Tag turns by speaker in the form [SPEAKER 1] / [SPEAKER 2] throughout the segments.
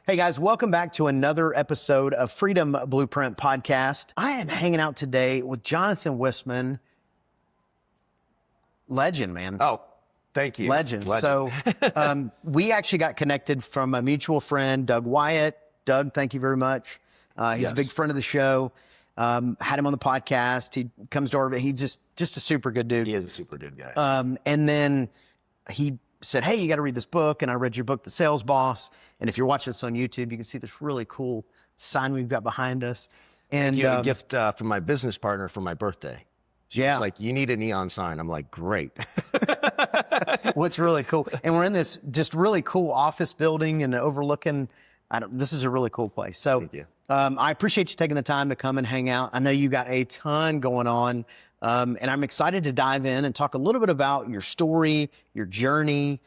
[SPEAKER 1] Hey guys, welcome back to another episode of Freedom Blueprint Podcast. I am hanging out today with Jonathan Whistman. Legend, man.
[SPEAKER 2] Oh, thank you.
[SPEAKER 1] Legend. So we actually got connected from a mutual friend, Doug Wyatt. Doug, thank you very much. He's a big friend of the show. Had him on the podcast. He comes to our, he's just a super good dude.
[SPEAKER 2] He is a super good guy.
[SPEAKER 1] And then he said, hey, you got to read this book. And I read your book, The Sales Boss. And if you're watching this on YouTube, you can see this really cool sign we've got behind us. And
[SPEAKER 2] you a gift from my business partner for my birthday. She's like, you need a neon sign. I'm like, great.
[SPEAKER 1] What's really cool. And we're in this just really cool office building and overlooking, this is a really cool place. So
[SPEAKER 2] Thank you.
[SPEAKER 1] I appreciate you taking the time to come and hang out. I know you got a ton going on, and I'm excited to dive in and talk a little bit about your story, your journey,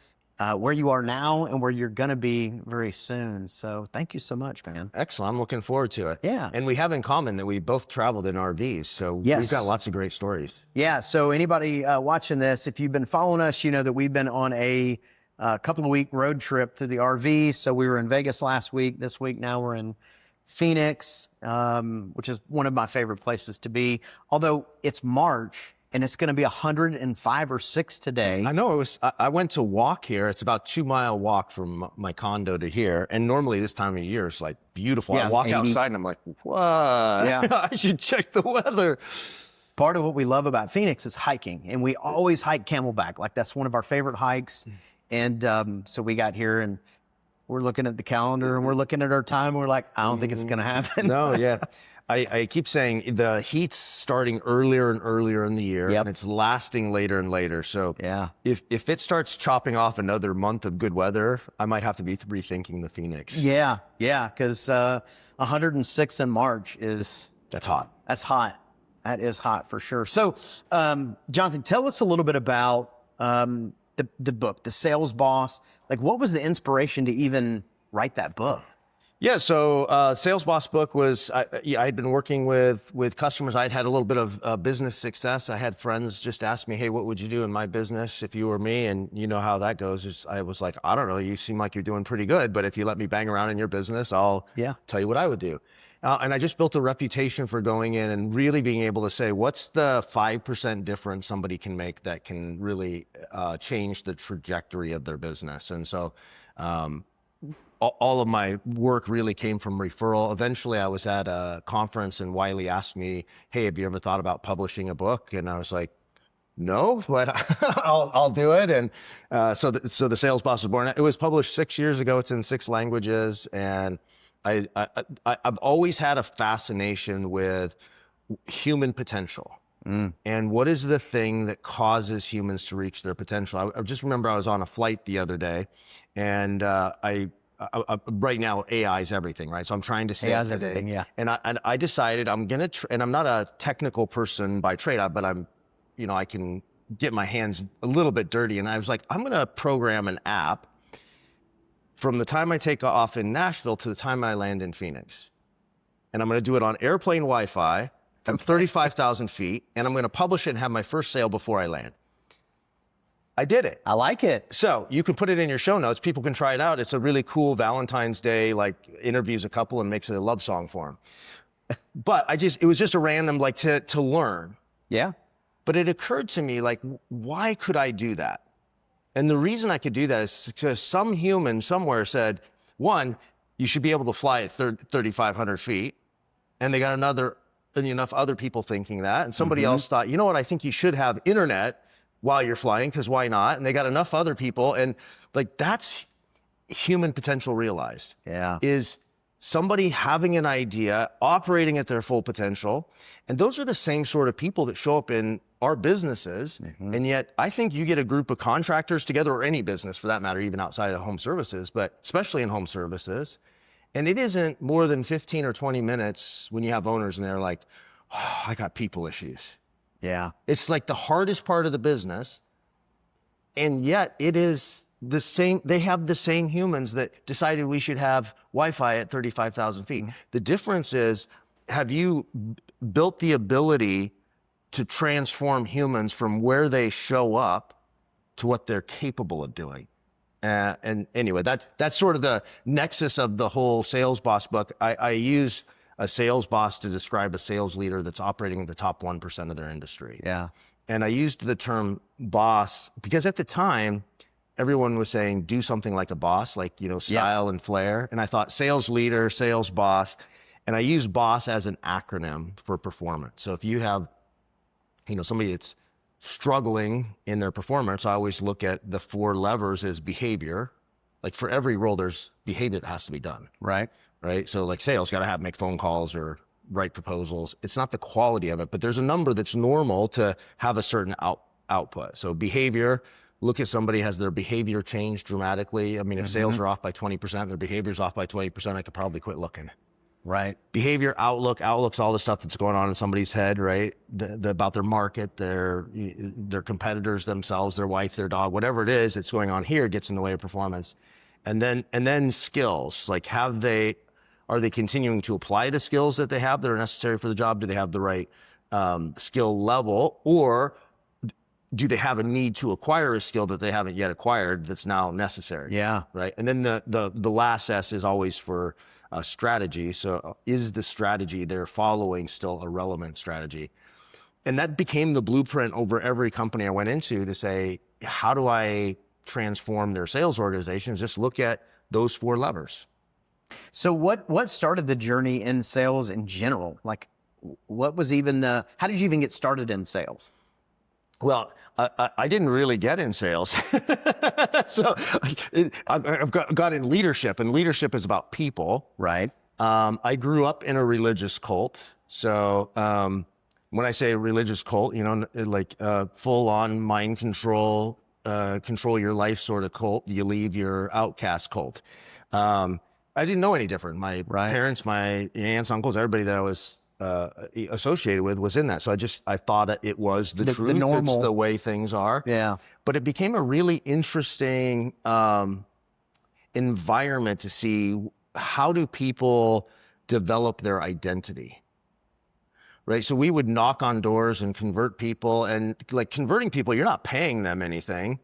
[SPEAKER 1] where you are now and where you're going to be very soon. So thank you so much, man.
[SPEAKER 2] Excellent. I'm looking forward to it.
[SPEAKER 1] Yeah.
[SPEAKER 2] And we have in common that we both traveled in RVs. So we've got lots of great stories.
[SPEAKER 1] Yeah. So anybody watching this, if you've been following us, you know that we've been on a couple of week road trip to the RV. So we were in Vegas last week. This week now we're in Phoenix, which is one of my favorite places to be. Although it's March and it's going to be 105 or 6 today.
[SPEAKER 2] I know. I went to walk here. It's about 2-mile walk from my condo to here. And normally this time of year it's like beautiful.
[SPEAKER 1] Yeah,
[SPEAKER 2] I walk
[SPEAKER 1] 80.
[SPEAKER 2] outside and I'm like, what?
[SPEAKER 1] Yeah.
[SPEAKER 2] I should check the weather.
[SPEAKER 1] Part of what we love about Phoenix is hiking, and we always hike Camelback. Like that's one of our favorite hikes. And so we got here and we're looking at the calendar and we're looking at our time. And we're like, I don't think it's going to happen.
[SPEAKER 2] No, yeah. I keep saying the heat's starting earlier and earlier in the year, and it's lasting later and later. So if it starts chopping off another month of good weather, I might have to be rethinking the Phoenix.
[SPEAKER 1] Yeah, because 106 in March
[SPEAKER 2] That's hot.
[SPEAKER 1] That's hot. That is hot for sure. So, Jonathan, tell us a little bit about the book, The Sales Boss. Like, what was the inspiration to even write that book?
[SPEAKER 2] Yeah, so Sales Boss book was, I'd been working with customers. I'd had a little bit of business success. I had friends just ask me, hey, what would you do in my business if you were me? And you know how that goes. I was like, I don't know, you seem like you're doing pretty good, but if you let me bang around in your business, I'll tell you what I would do. And I just built a reputation for going in and really being able to say, what's the 5% difference somebody can make that can really change the trajectory of their business? And so all of my work really came from referral. Eventually, I was at a conference and Wiley asked me, hey, have you ever thought about publishing a book? And I was like, no, but I'll do it. And so the Sales Boss was born. It was published 6 years ago. It's in 6 languages. And I've always had a fascination with human potential. And what is the thing that causes humans to reach their potential? I just remember I was on a flight the other day, and right now AI is everything, right? So I'm trying to stay up to date.
[SPEAKER 1] Yeah.
[SPEAKER 2] And I decided I'm gonna, and I'm not a technical person by trade, but I'm, I can get my hands a little bit dirty. And I was like, I'm gonna program an app from the time I take off in Nashville to the time I land in Phoenix. And I'm going to do it on airplane Wi-Fi from 35,000 feet. And I'm going to publish it and have my first sale before I land. I did it.
[SPEAKER 1] I like it.
[SPEAKER 2] So you can put it in your show notes. People can try it out. It's a really cool Valentine's Day, like interviews a couple and makes it a love song for them. But it was just a random, like to learn.
[SPEAKER 1] Yeah.
[SPEAKER 2] But it occurred to me, like, why could I do that? And the reason I could do that is because some human somewhere said, one, you should be able to fly at 3,500 feet. And they got enough other people thinking that. And somebody else thought, you know what, I think you should have internet while you're flying, because why not? And they got enough other people. And like, that's human potential realized.
[SPEAKER 1] Yeah.
[SPEAKER 2] Is somebody having an idea, operating at their full potential. And those are the same sort of people that show up in our businesses. And yet I think you get a group of contractors together, or any business for that matter, even outside of home services, but especially in home services. And it isn't more than 15 or 20 minutes when you have owners and they're like, oh, I got people issues.
[SPEAKER 1] Yeah.
[SPEAKER 2] It's like the hardest part of the business. And yet it is the same. They have the same humans that decided we should have Wi-Fi at 35,000 feet. The difference is, have you built the ability to transform humans from where they show up to what they're capable of doing? And anyway, that's sort of the nexus of the whole Sales Boss book. I use a sales boss to describe a sales leader that's operating in the top 1% of their industry.
[SPEAKER 1] Yeah.
[SPEAKER 2] And I used the term boss because at the time, everyone was saying, do something like a boss, like, style and flair. And I thought sales leader, sales boss. And I use boss as an acronym for performance. So if you have, somebody that's struggling in their performance, I always look at the 4 levers as behavior. Like for every role, there's behavior that has to be done.
[SPEAKER 1] Right.
[SPEAKER 2] Right. So like sales, got to make phone calls or write proposals. It's not the quality of it, but there's a number that's normal to have a certain output. So behavior, look at somebody, has their behavior changed dramatically? I mean, if sales are off by 20%, their behavior's off by 20%, I could probably quit looking.
[SPEAKER 1] Right.
[SPEAKER 2] Behavior, outlook's all the stuff that's going on in somebody's head, right? About their market, their competitors themselves, their wife, their dog, whatever it is that's going on here gets in the way of performance. And then skills, like are they continuing to apply the skills that they have that are necessary for the job? Do they have the right skill level, or do they have a need to acquire a skill that they haven't yet acquired that's now necessary?
[SPEAKER 1] Yeah.
[SPEAKER 2] Right. And then the last S is always for strategy. So is the strategy they're following still a relevant strategy? And that became the blueprint over every company I went into to say, how do I transform their sales organizations? Just look at those 4 levers.
[SPEAKER 1] So what started the journey in sales in general? Like, what was how did you even get started in sales?
[SPEAKER 2] Well, I didn't really get in sales. So I've got in leadership, and leadership is about people.
[SPEAKER 1] Right.
[SPEAKER 2] I grew up in a religious cult. So when I say religious cult, like full on mind control, control your life sort of cult, you leave your outcast cult. I didn't know any different. My parents, my aunts, uncles, everybody that I was associated with was in that. So I thought it was the truth.
[SPEAKER 1] The normal.
[SPEAKER 2] It's the way things are.
[SPEAKER 1] Yeah.
[SPEAKER 2] But it became a really interesting environment to see how do people develop their identity. Right. So we would knock on doors and convert people, and like converting people, you're not paying them anything.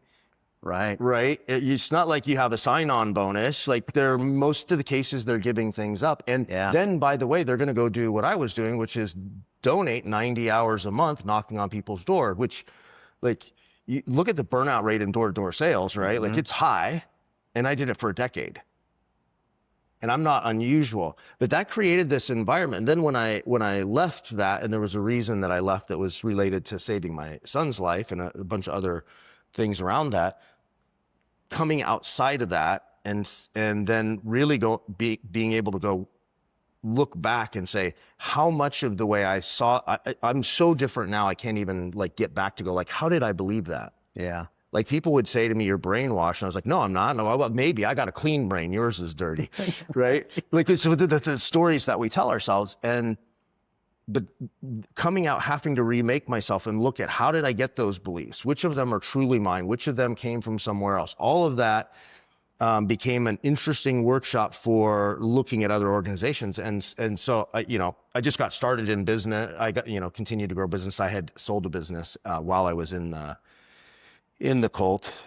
[SPEAKER 1] Right.
[SPEAKER 2] Right. It's not like you have a sign-on bonus. Like most of the cases, they're giving things up. And then, by the way, they're going to go do what I was doing, which is donate 90 hours a month knocking on people's door, which like you look at the burnout rate in door-to-door sales, right? Like it's high, and I did it for a decade. And I'm not unusual, but that created this environment. And then when I left that, and there was a reason that I left that was related to saving my son's life and a bunch of other things around that, coming outside of that and then really being able to go look back and say, how much of the way I saw, I'm so different now, I can't even like get back to go like, how did I believe that?
[SPEAKER 1] Yeah.
[SPEAKER 2] Like people would say to me, you're brainwashed. And I was like, no, I'm not. No, well, maybe I got a clean brain. Yours is dirty. Right? Like so the stories that we tell ourselves, but coming out, having to remake myself and look at how did I get those beliefs? Which of them are truly mine? Which of them came from somewhere else? All of that became an interesting workshop for looking at other organizations. And so, I just got started in business. I got, continued to grow business. I had sold a business while I was in the cult.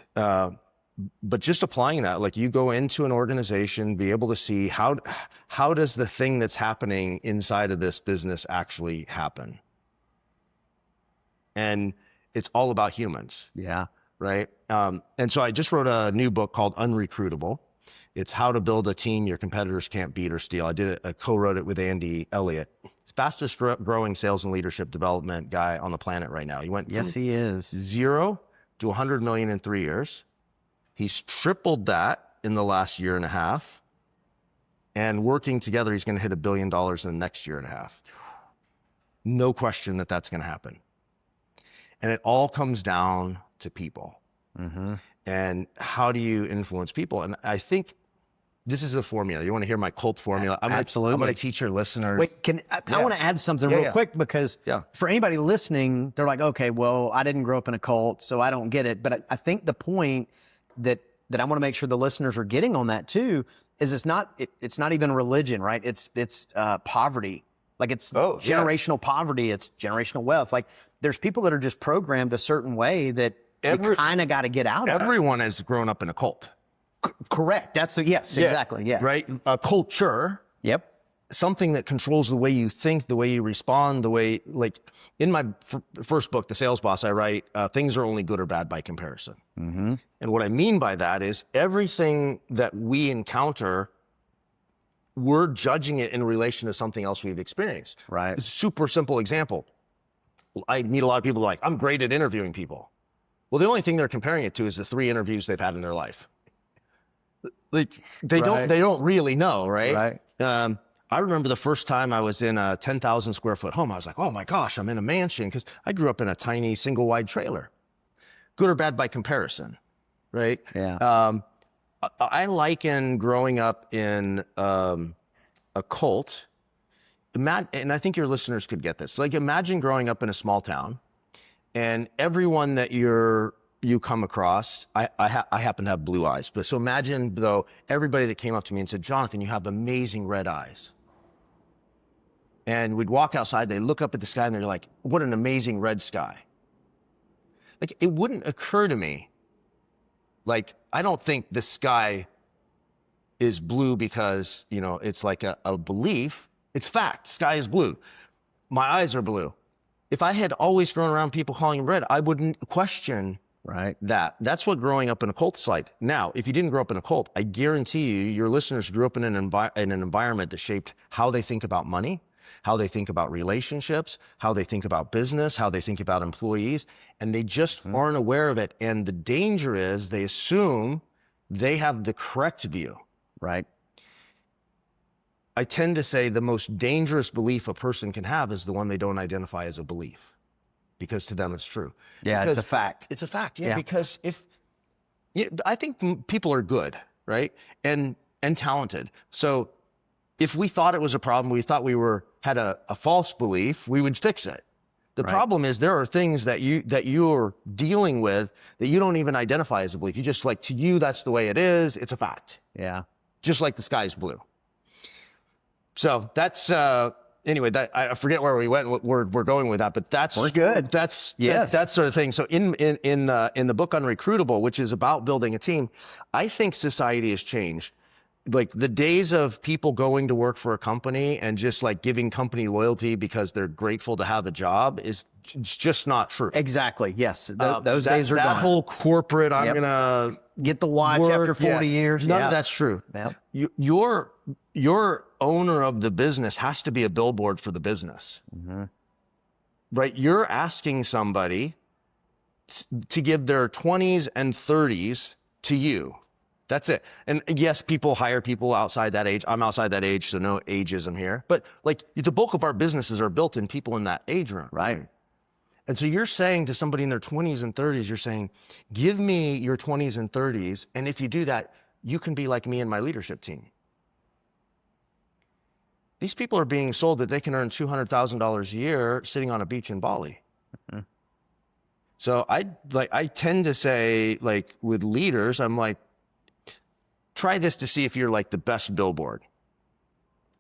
[SPEAKER 2] But just applying that, like you go into an organization, be able to see how does the thing that's happening inside of this business actually happen? And it's all about humans.
[SPEAKER 1] Yeah.
[SPEAKER 2] Right. And so I just wrote a new book called Unrecruitable. It's how to build a team your competitors can't beat or steal. I co-wrote it with Andy Elliott. He's fastest growing sales and leadership development guy on the planet right now. He went
[SPEAKER 1] Yes, he is.
[SPEAKER 2] 0 to 100 million in 3 years. He's tripled that in the last year and a half. And working together, he's going to hit $1 billion in the next year and a half. No question that that's going to happen. And it all comes down to people.
[SPEAKER 1] Mm-hmm.
[SPEAKER 2] And how do you influence people? And I think this is the formula. You want to hear my cult formula?
[SPEAKER 1] Absolutely.
[SPEAKER 2] I'm going to teach your listeners.
[SPEAKER 1] Wait, I want to add something real quick because for anybody listening, they're like, okay, well, I didn't grow up in a cult, so I don't get it. But I think the point that I want to make sure the listeners are getting on that too is it's not even religion, right? It's poverty. Like it's generational poverty. It's generational wealth. Like there's people that are just programmed a certain way that you kind of got to get out of.
[SPEAKER 2] Everyone has grown up in a cult.
[SPEAKER 1] Correct. Yes, exactly. Yeah.
[SPEAKER 2] Right? A culture.
[SPEAKER 1] Yep.
[SPEAKER 2] Something that controls the way you think, the way you respond, the way, like in my first book, The Sales Boss, I write, things are only good or bad by comparison.
[SPEAKER 1] Mm-hmm.
[SPEAKER 2] And what I mean by that is everything that we encounter, we're judging it in relation to something else we've experienced.
[SPEAKER 1] Right.
[SPEAKER 2] It's a super simple example. I meet a lot of people like, I'm great at interviewing people. Well, the only thing they're comparing it to is the 3 interviews they've had in their life. Like they don't really know, right?
[SPEAKER 1] Right.
[SPEAKER 2] I remember the first time I was in a 10,000 square foot home, I was like, oh my gosh, I'm in a mansion, because I grew up in a tiny single wide trailer. Good or bad by comparison, right?
[SPEAKER 1] Yeah.
[SPEAKER 2] I liken growing up in a cult, and I think your listeners could get this. Like imagine growing up in a small town, and everyone that you come across, I happen to have blue eyes, but so imagine though, everybody that came up to me and said, Jonathan, you have amazing red eyes. And we'd walk outside, they look up at the sky and they're like, what an amazing red sky. Like it wouldn't occur to me, like, I don't think the sky is blue because, it's like a belief. It's fact, sky is blue. My eyes are blue. If I had always grown around people calling them red, I wouldn't question that. That's what growing up in a cult is like. Now, if you didn't grow up in a cult, I guarantee you, your listeners grew up in an environment that shaped how they think about money, how they think about relationships, how they think about business, how they think about employees, and they just aren't aware of it. And the danger is they assume they have the correct view.
[SPEAKER 1] Right.
[SPEAKER 2] I tend to say the most dangerous belief a person can have is the one they don't identify as a belief, because to them it's true.
[SPEAKER 1] Yeah,
[SPEAKER 2] because
[SPEAKER 1] it's a fact.
[SPEAKER 2] It's a fact, yeah. Because I think people are good, right, and talented. So if we thought it was a problem, we thought we had a false belief, we would fix it. The problem is there are things that you're dealing with that you don't even identify as a belief. You just like, to you, that's the way it is. It's a fact.
[SPEAKER 1] Yeah.
[SPEAKER 2] Just like the sky's blue. So that's, anyway, I forget where we went, we're going with that, but we're
[SPEAKER 1] good.
[SPEAKER 2] That's that sort of thing. So in the book Unrecruitable, which is about building a team, I think society has changed. Like the days of people going to work for a company and just like giving company loyalty because they're grateful to have a job is just not true.
[SPEAKER 1] Exactly. Yes. Those days are gone.
[SPEAKER 2] That whole corporate, I'm going to
[SPEAKER 1] get the watch after 40 years.
[SPEAKER 2] None of that's true.
[SPEAKER 1] Yep.
[SPEAKER 2] Your owner of the business has to be a billboard for the business. Mm-hmm. Right? You're asking somebody to give their 20s and 30s to you. That's it. And yes, people hire people outside that age. I'm outside that age, so no ageism here. But like the bulk of our businesses are built in people in that age range.
[SPEAKER 1] Right.
[SPEAKER 2] And so you're saying to somebody in their 20s and 30s, you're saying, give me your 20s and 30s. And if you do that, you can be like me and my leadership team. These people are being sold that they can earn $200,000 a year sitting on a beach in Bali. Mm-hmm. So I tend to say, like with leaders, I'm like, try this to see if you're like the best billboard.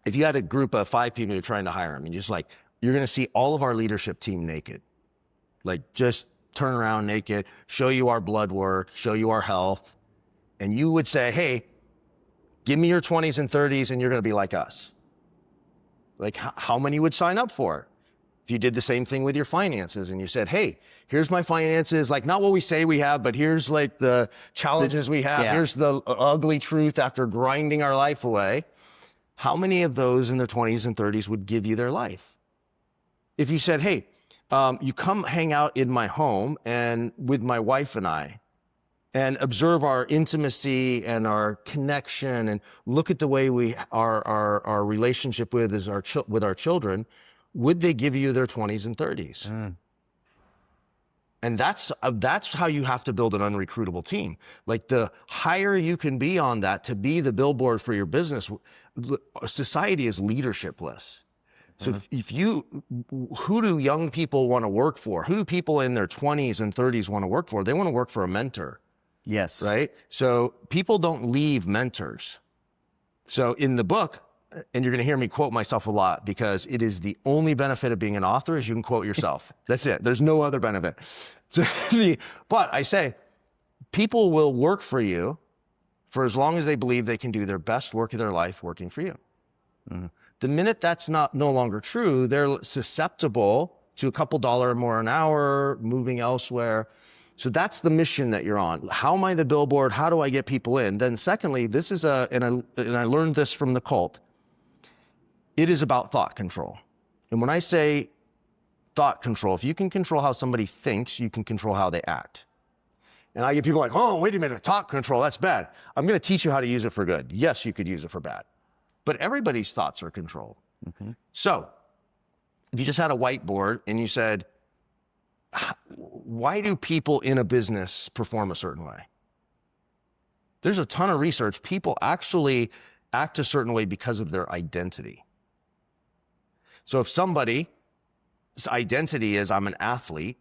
[SPEAKER 2] If you had a group of 5 people you're trying to hire them, and you're going to see all of our leadership team naked. Like just turn around naked, show you our blood work, show you our health. And you would say, hey, give me your 20s and 30s and you're going to be like us. Like how many would sign up for it? If you did the same thing with your finances and you said, hey, here's my finances, like not what we say we have, but here's like the challenges we have. Yeah. Here's the ugly truth after grinding our life away. How many of those in their 20s and 30s would give you their life? If you said, hey, you come hang out in my home and with my wife and I, and observe our intimacy and our connection and look at the way our relationship with our children, would they give you their 20s and 30s? Mm. And that's how you have to build an unrecruitable team. Like the higher you can be on that to be the billboard for your business, society is leadershipless. So who do young people want to work for? Who do people in their 20s and 30s want to work for? They want to work for a mentor.
[SPEAKER 1] Yes.
[SPEAKER 2] Right? So people don't leave mentors. So in the book, and you're going to hear me quote myself a lot because it is the only benefit of being an author is you can quote yourself. That's it. There's no other benefit. So, but I say, people will work for you for as long as they believe they can do their best work of their life working for you. The minute that's no longer true, they're susceptible to a couple $1 more an hour, moving elsewhere. So that's the mission that you're on. How am I the billboard? How do I get people in? Then secondly, this is and I learned this from the cult. It is about thought control. And when I say thought control, if you can control how somebody thinks, you can control how they act. And I get people like, oh, wait a minute, thought control, that's bad. I'm going to teach you how to use it for good. Yes, you could use it for bad. But everybody's thoughts are controlled. So if you just had a whiteboard and you said, why do people in a business perform a certain way? There's a ton of research. People actually act a certain way because of their identity. So if somebody's identity is, I'm an athlete,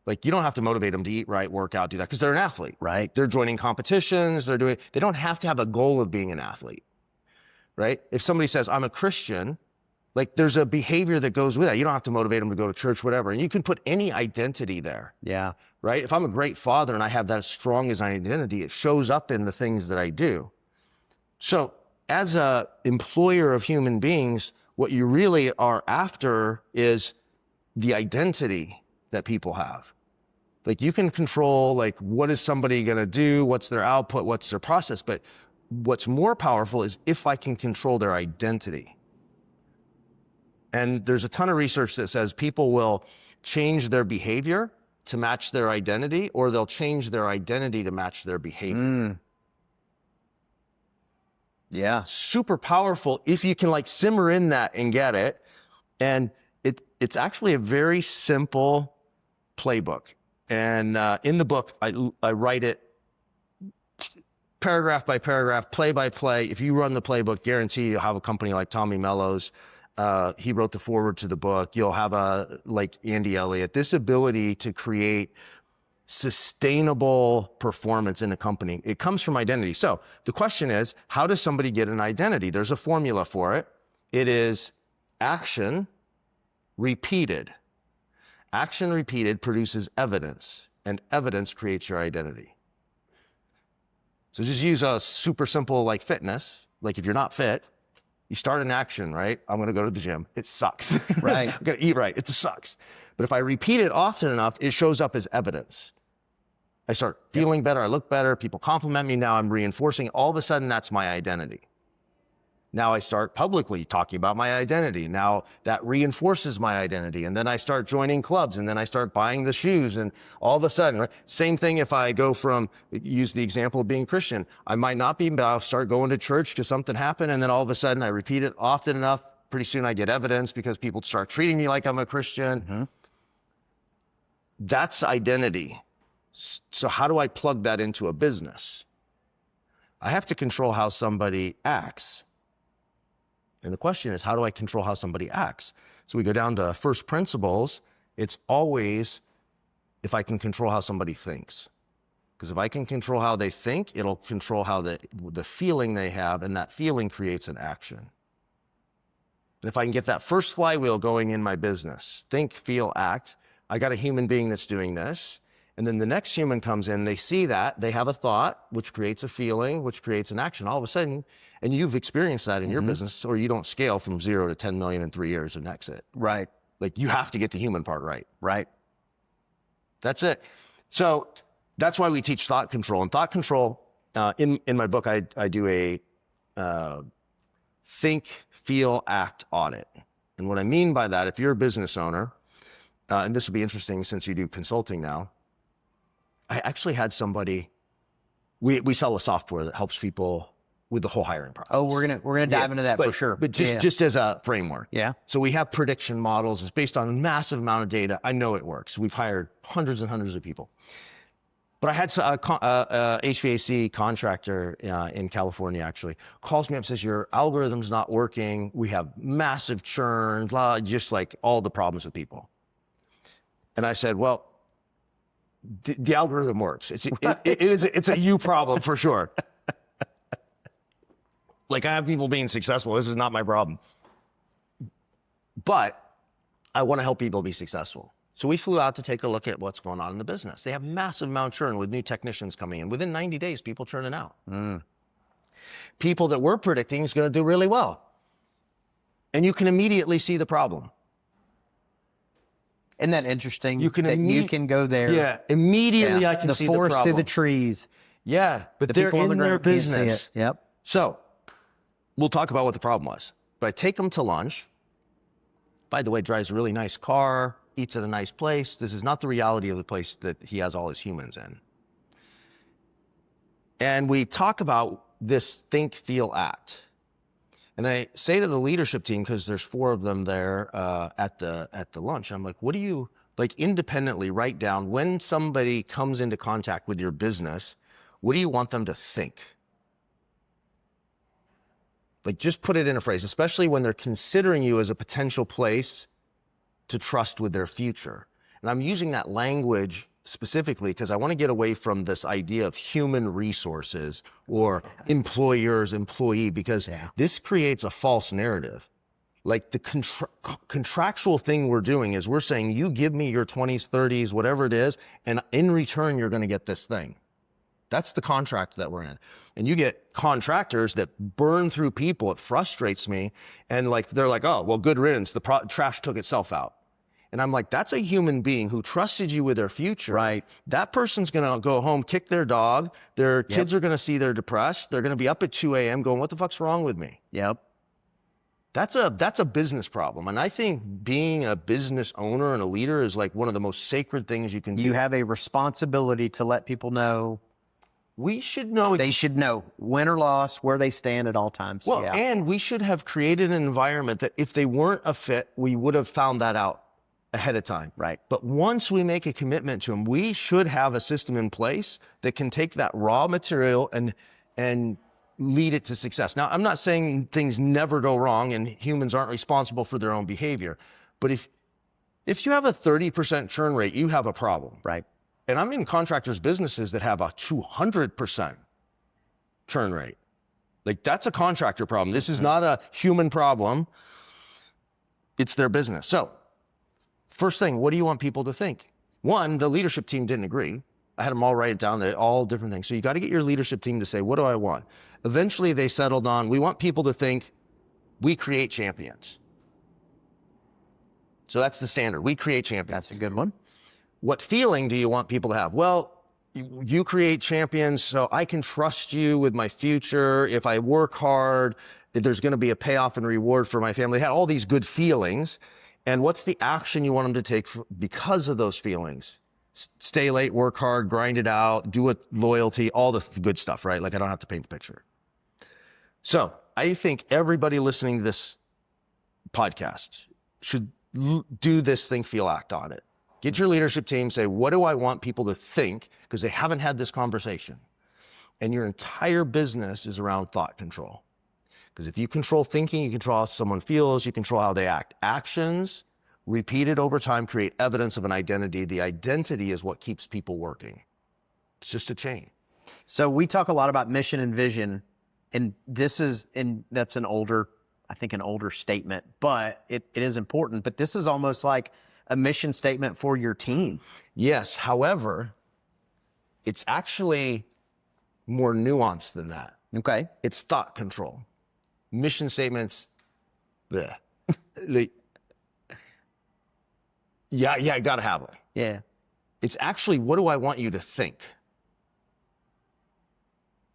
[SPEAKER 2] like, you don't have to motivate them to eat right, work out, do that, because they're an athlete.
[SPEAKER 1] Right.
[SPEAKER 2] They're joining competitions. They don't have to have a goal of being an athlete, right? If somebody says, I'm a Christian, like, there's a behavior that goes with that. You don't have to motivate them to go to church, whatever. And you can put any identity there.
[SPEAKER 1] Yeah.
[SPEAKER 2] Right? If I'm a great father and I have that as strong as an identity, it shows up in the things that I do. So as a employer of human beings, what you really are after is the identity that people have. Like, you can control, like, what is somebody going to do? What's their output? What's their process? But what's more powerful is if I can control their identity. And there's a ton of research that says people will change their behavior to match their identity, or they'll change their identity to match their behavior.
[SPEAKER 1] Yeah.
[SPEAKER 2] Super powerful if you can, like, simmer in that and get it. And it's actually a very simple playbook. And in the book, I write it paragraph by paragraph, play by play. If you run the playbook, guarantee you'll have a company like Tommy Mello's. He wrote the foreword to the book. You'll have like Andy Elliott, this ability to create sustainable performance in a company. It comes from identity. So the question is, how does somebody get an identity? There's a formula for it. It is action repeated. Action repeated produces evidence, and evidence creates your identity. So just use a super simple, like, fitness. Like, if you're not fit, you start an action, right? I'm going to go to the gym. It sucks.
[SPEAKER 1] Right.
[SPEAKER 2] I'm going to eat right. It sucks. But if I repeat it often enough, it shows up as evidence. I start feeling better. I look better. People compliment me. Now I'm reinforcing. All of a sudden, that's my identity. Now I start publicly talking about my identity. Now that reinforces my identity. And then I start joining clubs, and then I start buying the shoes. And all of a sudden, right? Same thing if I go from, use the example of being Christian. I might not be, but I'll start going to church because something happened. And then all of a sudden I repeat it often enough. Pretty soon I get evidence because people start treating me like I'm a Christian. That's identity. So how do I plug that into a business? I have to control how somebody acts. And the question is, how do I control how somebody acts? So we go down to first principles. It's always if I can control how somebody thinks. Because if I can control how they think, it'll control how the feeling they have, and that feeling creates an action. And if I can get that first flywheel going in my business, think, feel, act, I got a human being that's doing this. And then the next human comes in, they see that, they have a thought, which creates a feeling, which creates an action. All of a sudden, and you've experienced that in your business, or you don't scale from 0 to 10 million in 3 years and exit.
[SPEAKER 1] Right.
[SPEAKER 2] Like, you have to get the human part right.
[SPEAKER 1] Right.
[SPEAKER 2] That's it. So that's why we teach thought control. And thought control, in my book, I do a think, feel, act audit. And what I mean by that, if you're a business owner, and this will be interesting since you do consulting now, I actually had somebody, we sell a software that helps people with the whole hiring process.
[SPEAKER 1] Oh, we're gonna dive into that for sure.
[SPEAKER 2] But just as a framework.
[SPEAKER 1] Yeah.
[SPEAKER 2] So we have prediction models. It's based on a massive amount of data. I know it works. We've hired hundreds and hundreds of people. But I had a HVAC contractor in California, actually, calls me up and says, your algorithm's not working. We have massive churn, just like all the problems with people. And I said, well, the algorithm works. It's a you problem for sure. Like, I have people being successful. This is not my problem. But I want to help people be successful. So we flew out to take a look at what's going on in the business. They have massive amount of churn with new technicians coming in. Within 90 days, people churning out. People that we're predicting is going to do really well. And you can immediately see the problem.
[SPEAKER 1] Isn't that interesting?
[SPEAKER 2] You can
[SPEAKER 1] you can go there.
[SPEAKER 2] Yeah, immediately I can
[SPEAKER 1] the
[SPEAKER 2] see the problem.
[SPEAKER 1] forest through the trees.
[SPEAKER 2] Yeah, but
[SPEAKER 1] The
[SPEAKER 2] they're
[SPEAKER 1] people on the
[SPEAKER 2] in their
[SPEAKER 1] ground can't see
[SPEAKER 2] business.
[SPEAKER 1] it. Yep.
[SPEAKER 2] So we'll talk about what the problem was. But I take them to lunch. By the way, drives a really nice car, eats at a nice place. This is not the reality of the place that he has all his humans in. And we talk about this think, feel, act. And I say to the leadership team, because there's 4 of them there at the lunch, I'm like, what do you, like, independently write down when somebody comes into contact with your business, what do you want them to think? Like, just put it in a phrase, especially when they're considering you as a potential place to trust with their future. And I'm using that language specifically because I want to get away from this idea of human resources or employers, employee, because this creates a false narrative. Like the contractual thing we're doing is we're saying, you give me your 20s, 30s, whatever it is, and in return, you're going to get this thing. That's the contract that we're in. And you get contractors that burn through people. It frustrates me. And like, they're like, oh, well, good riddance. The trash took itself out. And I'm like, that's a human being who trusted you with their future.
[SPEAKER 1] Right.
[SPEAKER 2] That person's going to go home, kick their dog. Their kids are going to see they're depressed. They're going to be up at 2 a.m. going, what the fuck's wrong with me?
[SPEAKER 1] Yep.
[SPEAKER 2] That's a business problem. And I think being a business owner and a leader is like one of the most sacred things you can do.
[SPEAKER 1] You have a responsibility to let people know.
[SPEAKER 2] We should know.
[SPEAKER 1] They should know win or loss, where they stand at all times.
[SPEAKER 2] Well, and we should have created an environment that if they weren't a fit, we would have found that out ahead of time.
[SPEAKER 1] Right.
[SPEAKER 2] But once we make a commitment to them, we should have a system in place that can take that raw material and lead it to success. Now, I'm not saying things never go wrong and humans aren't responsible for their own behavior. But if you have a 30% churn rate, you have a problem.
[SPEAKER 1] Right.
[SPEAKER 2] And I'm in contractors' businesses that have a 200% churn rate. Like, that's a contractor problem. This is not a human problem. It's their business. So, first thing, what do you want people to think? One, the leadership team didn't agree. I had them all write it down. They're all different things. So you got to get your leadership team to say, what do I want? Eventually, they settled on, we want people to think we create champions. So that's the standard. We create champions.
[SPEAKER 1] That's a good one.
[SPEAKER 2] What feeling do you want people to have? Well, you create champions, so I can trust you with my future. If I work hard, there's going to be a payoff and reward for my family. They had all these good feelings. And what's the action you want them to take because of those feelings? Stay late, work hard, grind it out, do it, loyalty, all the good stuff, right? Like, I don't have to paint the picture. So I think everybody listening to this podcast should do this think, feel, act on it. Get your leadership team, say, what do I want people to think? Because they haven't had this conversation. And your entire business is around thought control. Because if you control thinking, you control how someone feels, you control how they act. Actions, repeated over time, create evidence of an identity. The identity is what keeps people working. It's just a chain.
[SPEAKER 1] So we talk a lot about mission and vision, and that's an older statement, but it is important. But this is almost like a mission statement for your team.
[SPEAKER 2] Yes. However, it's actually more nuanced than that.
[SPEAKER 1] Okay.
[SPEAKER 2] It's thought control. Mission statements, bleh. Like, I got to have it.
[SPEAKER 1] Yeah.
[SPEAKER 2] It's actually, what do I want you to think?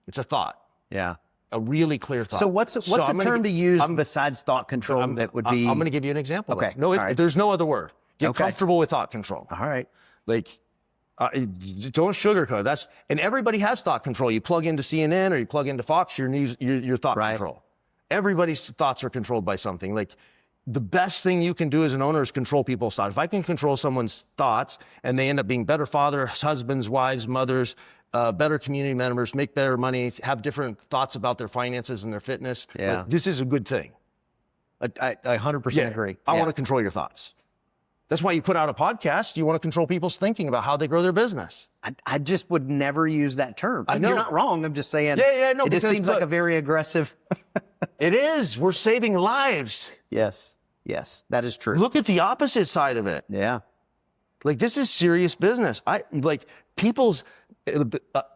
[SPEAKER 2] It's a thought.
[SPEAKER 1] Yeah.
[SPEAKER 2] A really clear thought.
[SPEAKER 1] So what's a term to use besides thought control that would be?
[SPEAKER 2] I'm going to give you an example.
[SPEAKER 1] Okay.
[SPEAKER 2] No,
[SPEAKER 1] All right.
[SPEAKER 2] There's no other word. Get comfortable with thought control.
[SPEAKER 1] All right.
[SPEAKER 2] Like, don't sugarcoat. And everybody has thought control. You plug into CNN or you plug into Fox, your thought control. Everybody's thoughts are controlled by something. Like, the best thing you can do as an owner is control people's thoughts. If I can control someone's thoughts and they end up being better fathers, husbands, wives, mothers, better community members, make better money, have different thoughts about their finances and their fitness, like, this is a good thing.
[SPEAKER 1] I 100% agree.
[SPEAKER 2] I want to control your thoughts. That's why you put out a podcast. You want to control people's thinking about how they grow their business.
[SPEAKER 1] I just would never use that term.
[SPEAKER 2] I know.
[SPEAKER 1] You're not wrong. I'm just saying.
[SPEAKER 2] No,
[SPEAKER 1] it just seems like a very aggressive.
[SPEAKER 2] It is. We're saving lives.
[SPEAKER 1] Yes, that is true.
[SPEAKER 2] Look at the opposite side of it.
[SPEAKER 1] Yeah.
[SPEAKER 2] Like, this is serious business. People's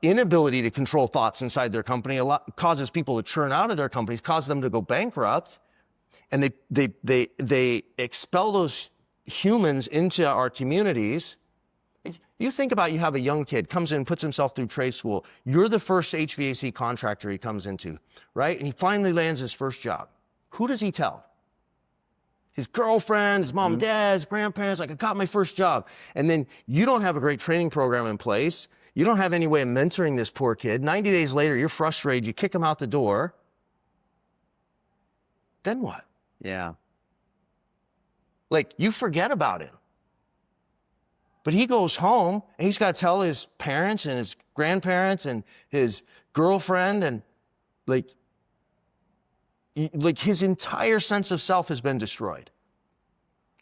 [SPEAKER 2] inability to control thoughts inside their company causes people to churn out of their companies, causes them to go bankrupt, and they expel those humans into our communities. You think about, you have a young kid, comes in, puts himself through trade school. You're the first HVAC contractor he comes into, right? And he finally lands his first job. Who does he tell? His girlfriend, his mom and dad, his grandparents, like, I got my first job. And then you don't have a great training program in place. You don't have any way of mentoring this poor kid. 90 days later, you're frustrated. You kick him out the door. Then what?
[SPEAKER 1] Yeah.
[SPEAKER 2] Like, you forget about him. But he goes home and he's got to tell his parents and his grandparents and his girlfriend, and like his entire sense of self has been destroyed.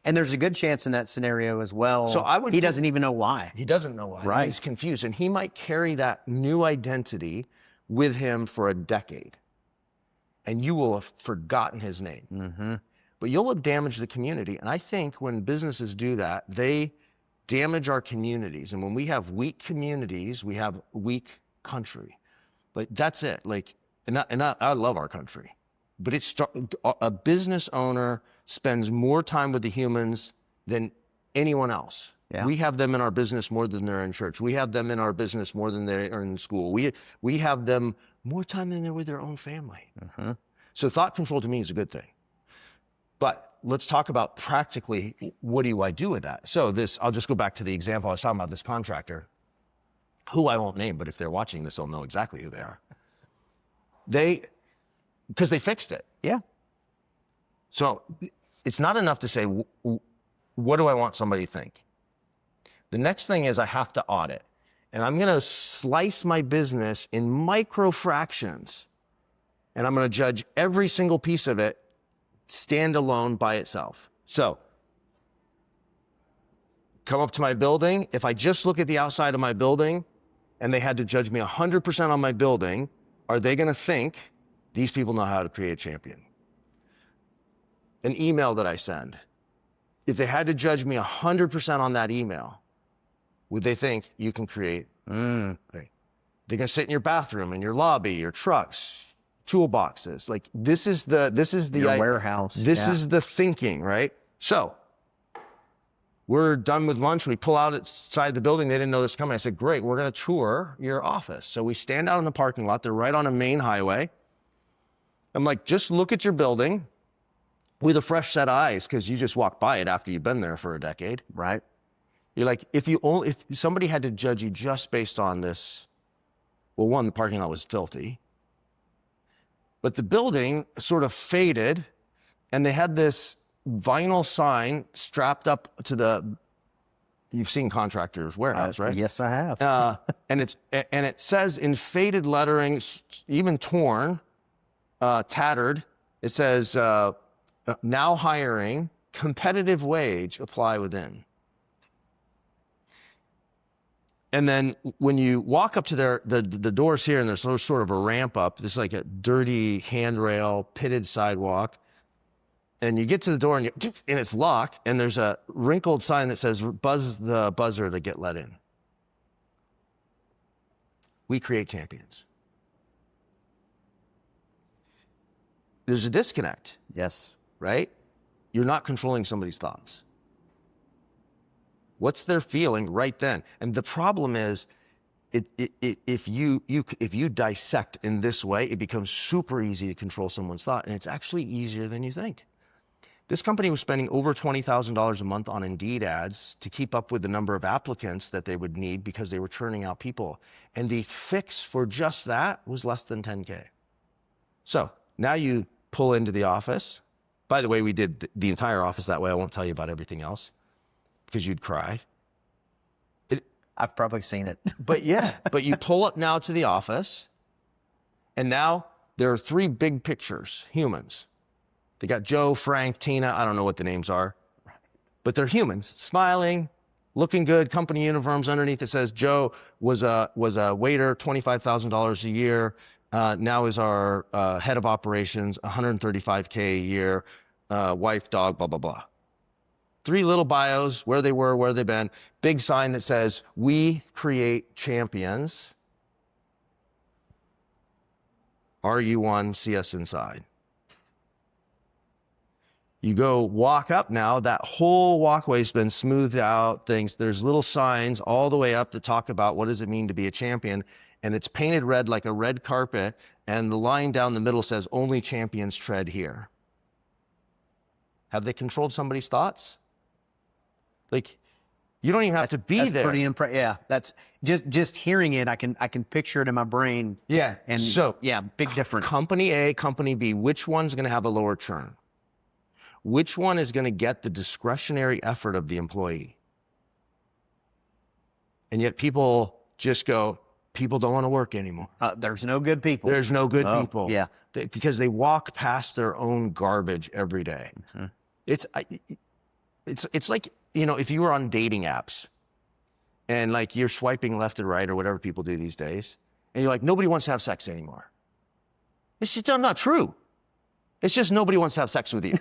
[SPEAKER 1] And there's a good chance in that scenario as well.
[SPEAKER 2] So
[SPEAKER 1] he doesn't even know why.
[SPEAKER 2] He doesn't know why.
[SPEAKER 1] Right.
[SPEAKER 2] He's confused, and he might carry that new identity with him for a decade. And you will have forgotten his name.
[SPEAKER 1] Mm-hmm.
[SPEAKER 2] But you'll have damaged the community. And I think when businesses do that, they damage our communities. And when we have weak communities, we have weak country. Like, that's it. Like, and I love our country. But a business owner spends more time with the humans than anyone else.
[SPEAKER 1] Yeah.
[SPEAKER 2] We have them in our business more than they're in church. We have them in our business more than they are in school. We have them more time than they're with their own family.
[SPEAKER 1] Mm-hmm.
[SPEAKER 2] So thought control to me is a good thing. But let's talk about practically, what do I do with that? So I'll just go back to the example I was talking about, this contractor, who I won't name, but if they're watching this, they'll know exactly who they are. Because they fixed it.
[SPEAKER 1] Yeah.
[SPEAKER 2] So it's not enough to say, what do I want somebody to think? The next thing is I have to audit. And I'm going to slice my business in micro fractions. And I'm going to judge every single piece of it standalone by itself. So come up to my building. If I just look at the outside of my building and they had to judge me 100% on my building, are they going to think these people know how to create a champion? An email that I send, if they had to judge me 100% on that email, would they think you can create? They're going to sit in your bathroom, in your lobby, your trucks, toolboxes. Like, this is the
[SPEAKER 1] Your warehouse.
[SPEAKER 2] This is the thinking, right? So we're done with lunch. We pull out outside the building. They didn't know this was coming. I said, great, we're going to tour your office. So we stand out in the parking lot. They're right on a main highway. I'm like, just look at your building with a fresh set of eyes, because you just walked by it after you've been there for a decade.
[SPEAKER 1] Right.
[SPEAKER 2] You're like, if somebody had to judge you just based on this, well, one, the parking lot was filthy, but the building sort of faded, and they had this vinyl sign strapped up to you've seen Contractors Warehouse, right?
[SPEAKER 1] Yes, I have.
[SPEAKER 2] and it says in faded lettering, even torn, tattered, it says, now hiring, competitive wage, apply within. And then when you walk up to the doors here, and there's sort of a ramp up, there's like a dirty handrail, pitted sidewalk. And you get to the door and it's locked, and there's a wrinkled sign that says, buzz the buzzer to get let in. We create champions. There's a disconnect.
[SPEAKER 1] Yes.
[SPEAKER 2] Right? You're not controlling somebody's thoughts. What's their feeling right then? And the problem is, if you dissect in this way, it becomes super easy to control someone's thought, and it's actually easier than you think. This company was spending over $20,000 a month on Indeed ads to keep up with the number of applicants that they would need, because they were churning out people. And the fix for just that was less than $10K. So now you pull into the office. By the way, we did the entire office that way. I won't tell you about everything else, because you'd cry.
[SPEAKER 1] I've probably seen it.
[SPEAKER 2] But yeah, but you pull up now to the office, and now there are 3 big pictures, humans. They got Joe, Frank, Tina, I don't know what the names are, but they're humans, smiling, looking good, company uniforms. Underneath it says Joe was a waiter, $25,000 a year. Now is our head of operations, $135K a year, wife, dog, blah, blah, blah. 3 little bios, where they were, where they've been, big sign that says, "We create champions. Are you one? See us inside." You go walk up now, that whole walkway's been smoothed out, things. There's little signs all the way up to talk about what does it mean to be a champion. And it's painted red like a red carpet. And the line down the middle says, "Only champions tread here." Have they controlled somebody's thoughts? Like, you don't even have to be
[SPEAKER 1] That's
[SPEAKER 2] there.
[SPEAKER 1] pretty impressive. Yeah, that's just hearing it. I can picture it in my brain.
[SPEAKER 2] Yeah.
[SPEAKER 1] And
[SPEAKER 2] so
[SPEAKER 1] yeah, big difference.
[SPEAKER 2] Company A, company B, which one's going to have a lower churn? Which one is going to get the discretionary effort of the employee? And yet people just go, people don't want to work anymore.
[SPEAKER 1] There's no good people.
[SPEAKER 2] There's no good people.
[SPEAKER 1] Yeah.
[SPEAKER 2] Because they walk past their own garbage every day.
[SPEAKER 1] Mm-hmm.
[SPEAKER 2] It's like, you know, if you were on dating apps and like you're swiping left and right or whatever people do these days, and you're like, nobody wants to have sex anymore. It's just not true. It's just nobody wants to have sex with you.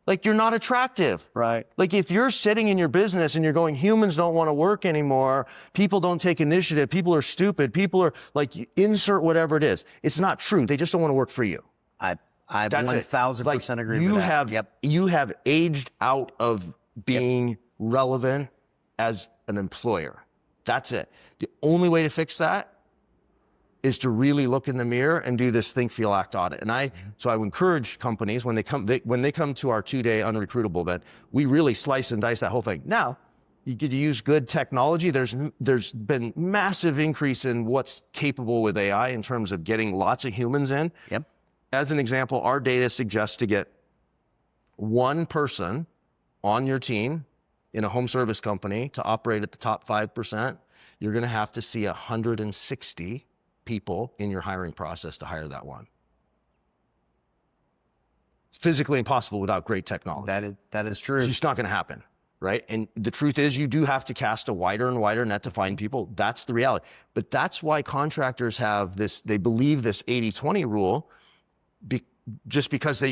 [SPEAKER 2] Like, you're not attractive.
[SPEAKER 1] Right.
[SPEAKER 2] Like, if you're sitting in your business and you're going, humans don't want to work anymore, people don't take initiative, people are stupid, people are like, insert whatever it is. It's not true. They just don't want to work for you.
[SPEAKER 1] I
[SPEAKER 2] That's it.
[SPEAKER 1] 1000% agree
[SPEAKER 2] you
[SPEAKER 1] with that.
[SPEAKER 2] have,
[SPEAKER 1] Yep.
[SPEAKER 2] You have aged out of being relevant as an employer. That's it. The only way to fix that is to really look in the mirror and do this think, feel, act audit. And so I would encourage companies when they come to our 2-day Unrecruitable event, we really slice and dice that whole thing. Now, you could use good technology. There's been massive increase in what's capable with AI in terms of getting lots of humans in.
[SPEAKER 1] Yep.
[SPEAKER 2] As an example, our data suggests to get one person on your team in a home service company to operate at the top 5%, you're going to have to see 160 people in your hiring process to hire that one. It's physically impossible without great technology.
[SPEAKER 1] That is true.
[SPEAKER 2] It's just not going to happen, right? And the truth is, you do have to cast a wider and wider net to find people. That's the reality. But that's why contractors have this, they believe this 80-20 rule, just because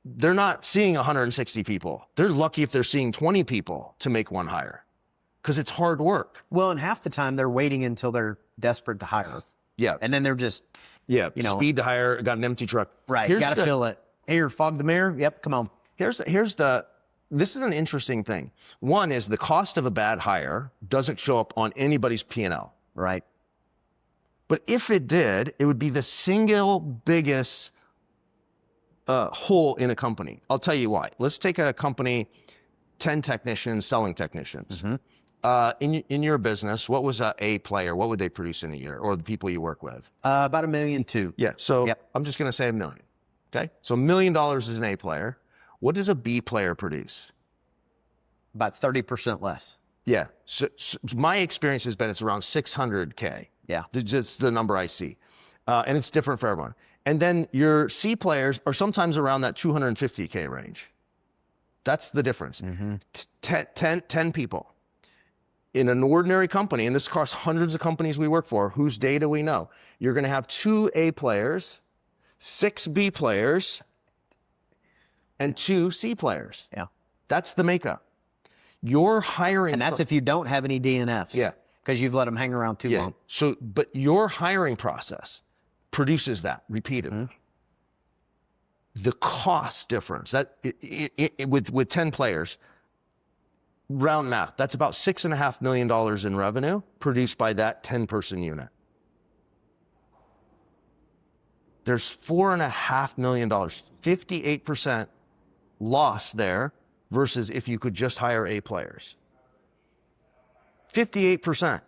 [SPEAKER 2] they're not seeing 160 people. They're lucky if they're seeing 20 people to make one hire, because it's hard work.
[SPEAKER 1] Well, and half the time they're waiting until they're desperate to hire.
[SPEAKER 2] Yeah.
[SPEAKER 1] And then they're just,
[SPEAKER 2] speed to hire, got an empty truck.
[SPEAKER 1] right, got to fill it. Here, fog the mirror. Yep, come on.
[SPEAKER 2] This is an interesting thing. One is the cost of a bad hire doesn't show up on anybody's P&L.
[SPEAKER 1] Right.
[SPEAKER 2] But if it did, it would be the single biggest hole in a company. I'll tell you why. Let's take a company, 10 technicians, selling technicians. Mm-hmm. In your business, what was a player? What would they produce in a year, or the people you work with?
[SPEAKER 1] About $1.2 million.
[SPEAKER 2] Yeah. So I'm just going to say $1 million. Okay. So $1 million is an A player. What does a B player produce?
[SPEAKER 1] About 30% less.
[SPEAKER 2] Yeah. So my experience has been it's around 600K.
[SPEAKER 1] Yeah.
[SPEAKER 2] Just the number I see. And it's different for everyone. And then your C players are sometimes around that 250K range. That's the difference. Mm-hmm. 10 people. In an ordinary company, and this across hundreds of companies we work for, whose data we know, you're going to have 2 A players, 6 B players, and 2 C players.
[SPEAKER 1] Yeah.
[SPEAKER 2] That's the makeup. Your hiring...
[SPEAKER 1] And that's if you don't have any DNFs.
[SPEAKER 2] Yeah.
[SPEAKER 1] Because you've let them hang around too long.
[SPEAKER 2] So, but your hiring process produces that repeatedly. Mm-hmm. The cost difference, with 10 players... round math, that's about $6.5 million in revenue produced by that 10-person unit. There's $4.5 million, 58% loss there versus if you could just hire A players. 58%.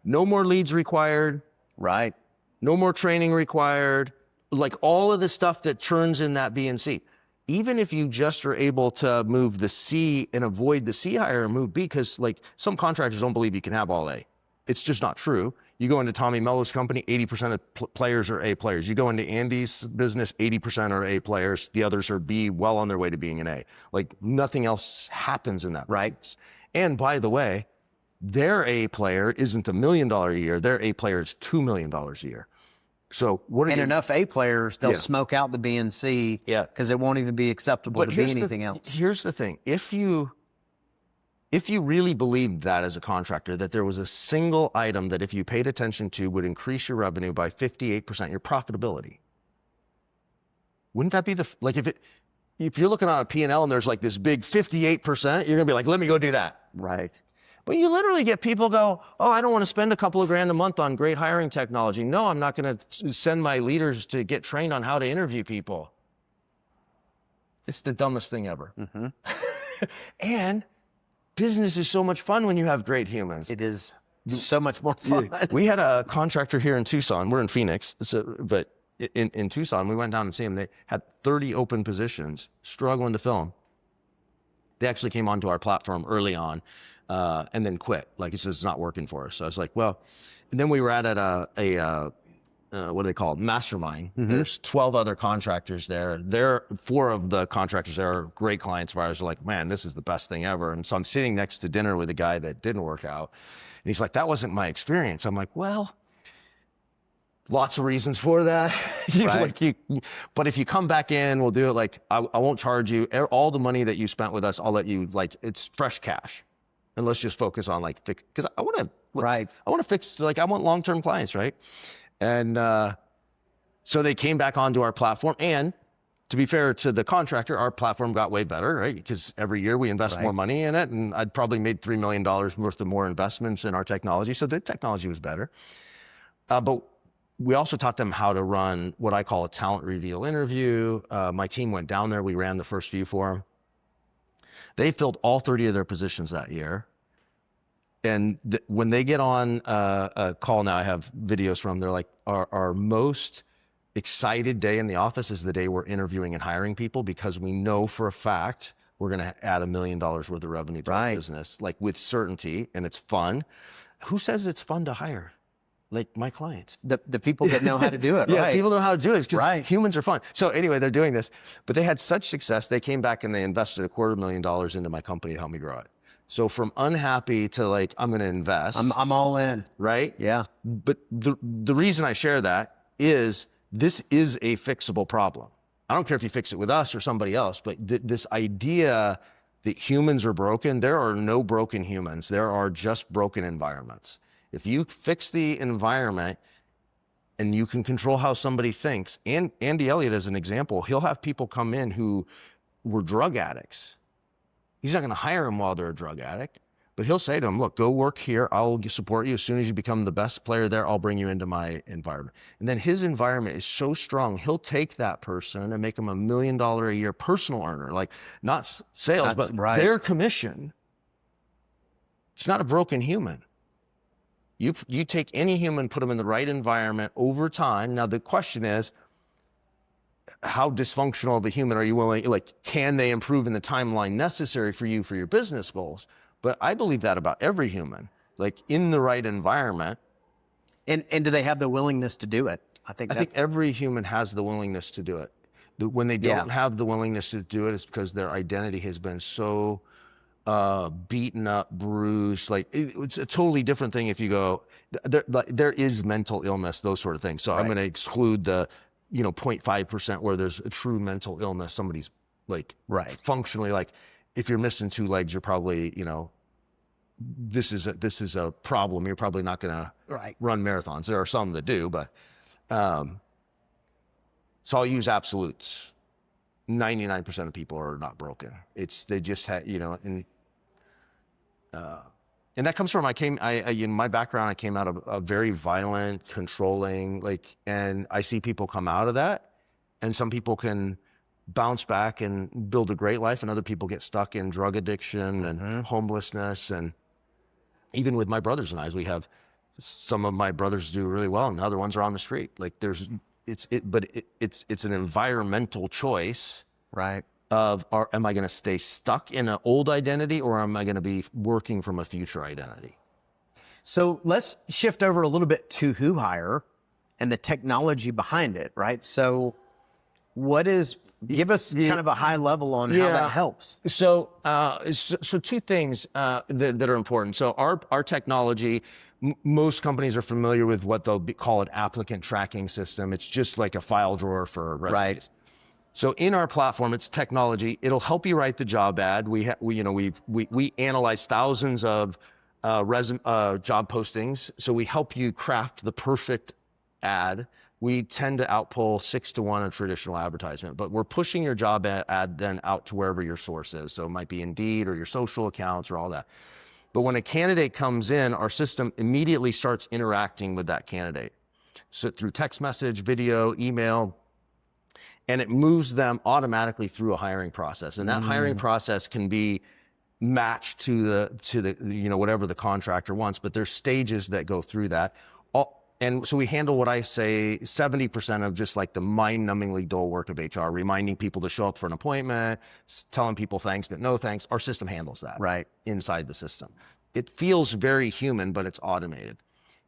[SPEAKER 2] No more leads required.
[SPEAKER 1] Right.
[SPEAKER 2] No more training required. Like all of the stuff that churns in that B and C. Even if you just are able to move the C and avoid the C hire and move B, because like some contractors don't believe you can have all A. It's just not true. You go into Tommy Mello's company, 80% of players are A players. You go into Andy's business, 80% are A players. The others are B, well on their way to being an A. Like nothing else happens in that. Right. And by the way, their A player isn't $1 million a year. Their A player is $2 million a year. So what are
[SPEAKER 1] And
[SPEAKER 2] you,
[SPEAKER 1] enough A players, they'll
[SPEAKER 2] Yeah.
[SPEAKER 1] smoke out the B and C
[SPEAKER 2] Yeah.
[SPEAKER 1] because it won't even be acceptable to be anything else.
[SPEAKER 2] Here's the thing. If you really believed that as a contractor, that there was a single item that if you paid attention to would increase your revenue by 58%, your profitability, wouldn't that be if you're looking on a P&L and there's like this big 58%, you're gonna be like, let me go do that.
[SPEAKER 1] Right.
[SPEAKER 2] But you literally get people go, oh, I don't want to spend a couple of grand a month on great hiring technology. No, I'm not going to send my leaders to get trained on how to interview people. It's the dumbest thing ever.
[SPEAKER 1] Mm-hmm.
[SPEAKER 2] And business is so much fun when you have great humans.
[SPEAKER 1] It is so much more fun.
[SPEAKER 2] We had a contractor here in Tucson. We're in Phoenix, but in Tucson, we went down and see them. They had 30 open positions, struggling to fill them. They actually came onto our platform early on. And then quit. Like, he says, it's not working for us. So I was like, well, and then we were at what do they call it? Mastermind.
[SPEAKER 1] Mm-hmm.
[SPEAKER 2] There's 12 other contractors there. 4 of the contractors there are great clients of ours. They're like, man, this is the best thing ever. And so I'm sitting next to dinner with a guy that didn't work out. And he's like, that wasn't my experience. I'm like, well, lots of reasons for that. He's
[SPEAKER 1] Right.
[SPEAKER 2] like, but if you come back in, we'll do it. Like, I won't charge you. All the money that you spent with us, I'll let you, like, it's fresh cash. And let's just focus on because I want to,
[SPEAKER 1] Right.
[SPEAKER 2] I want to fix, I want long-term clients, right? And so they came back onto our platform. And to be fair to the contractor, our platform got way better, right? Because every year we invest
[SPEAKER 1] Right.
[SPEAKER 2] more money in it. And I'd probably made $3 million worth of more investments in our technology. So the technology was better. But we also taught them how to run what I call a talent reveal interview. My team went down there. We ran the first few for them. They filled all 30 of their positions that year. And when they get on a call now, I have videos from them. They're like, our most excited day in the office is the day we're interviewing and hiring people, because we know for a fact we're going to add $1 million worth of revenue to our business, like with certainty, and it's fun. Who says it's fun to hire? Like, my clients.
[SPEAKER 1] The people that know how to do it,
[SPEAKER 2] Yeah,
[SPEAKER 1] right?
[SPEAKER 2] people know how to do it because
[SPEAKER 1] Right.
[SPEAKER 2] humans are fun. So anyway, they're doing this, but they had such success. They came back and they invested $250,000 into my company to help me grow it. So from unhappy to like, I'm going to invest.
[SPEAKER 1] I'm all in.
[SPEAKER 2] Right?
[SPEAKER 1] Yeah.
[SPEAKER 2] But the reason I share that is this is a fixable problem. I don't care if you fix it with us or somebody else, but this idea that humans are broken, there are no broken humans. There are just broken environments. If you fix the environment and you can control how somebody thinks, and Andy Elliott as an example, he'll have people come in who were drug addicts. He's not going to hire them while they're a drug addict, but he'll say to them, look, go work here. I'll support you. As soon as you become the best player there, I'll bring you into my environment. And then his environment is so strong, he'll take that person and make them $1 million a year personal earner, like not sales,
[SPEAKER 1] That's
[SPEAKER 2] but
[SPEAKER 1] right.
[SPEAKER 2] their commission. It's not a broken human. You take any human, put them in the right environment over time. Now, the question is, how dysfunctional of a human are you willing, like, can they improve in the timeline necessary for you for your business goals? But I believe that about every human, like in the right environment.
[SPEAKER 1] And do they have the willingness to do it? I think
[SPEAKER 2] Every human has the willingness to do it. When they don't have the willingness to do it, it's because their identity has been so beaten up, bruised. Like, it's a totally different thing if you go, there is mental illness, those sort of things. So I'm going to exclude the 0.5% where there's a true mental illness. Somebody's like functionally, like, if you're missing 2 legs, you're probably, this is a problem. You're probably not going to run marathons. There are some that do, but so I'll use absolutes. 99% of people are not broken. They just had, and that comes from, in my background, I came out of a very violent, controlling, and I see people come out of that, and some people can bounce back and build a great life, and other people get stuck in drug addiction and homelessness. And even with my brothers and I, we have some of my brothers do really well, and other ones are on the street. Like, it's an environmental choice,
[SPEAKER 1] right?
[SPEAKER 2] Of, am I going to stay stuck in an old identity, or am I going to be working from a future identity?
[SPEAKER 1] So let's shift over a little bit to Who Hire and the technology behind it, right? So give us kind of a high level on how that helps.
[SPEAKER 2] So 2 things that are important. So our technology, most companies are familiar with what they'll call an applicant tracking system. It's just like a file drawer for resumes.
[SPEAKER 1] Right.
[SPEAKER 2] So in our platform, it's technology. It'll help you write the job ad. We analyze thousands of job postings. So we help you craft the perfect ad. We tend to outpull 6-to-1 a traditional advertisement, but we're pushing your job ad then out to wherever your source is. So it might be Indeed or your social accounts or all that. But when a candidate comes in, our system immediately starts interacting with that candidate. So through text message, video, email, and it moves them automatically through a hiring process. And that hiring process can be matched to the whatever the contractor wants, but there's stages that go through that. And so we handle what I say 70% of just like the mind-numbingly dull work of HR, reminding people to show up for an appointment, telling people thanks, but no thanks. Our system handles that right inside the system. It feels very human, but it's automated.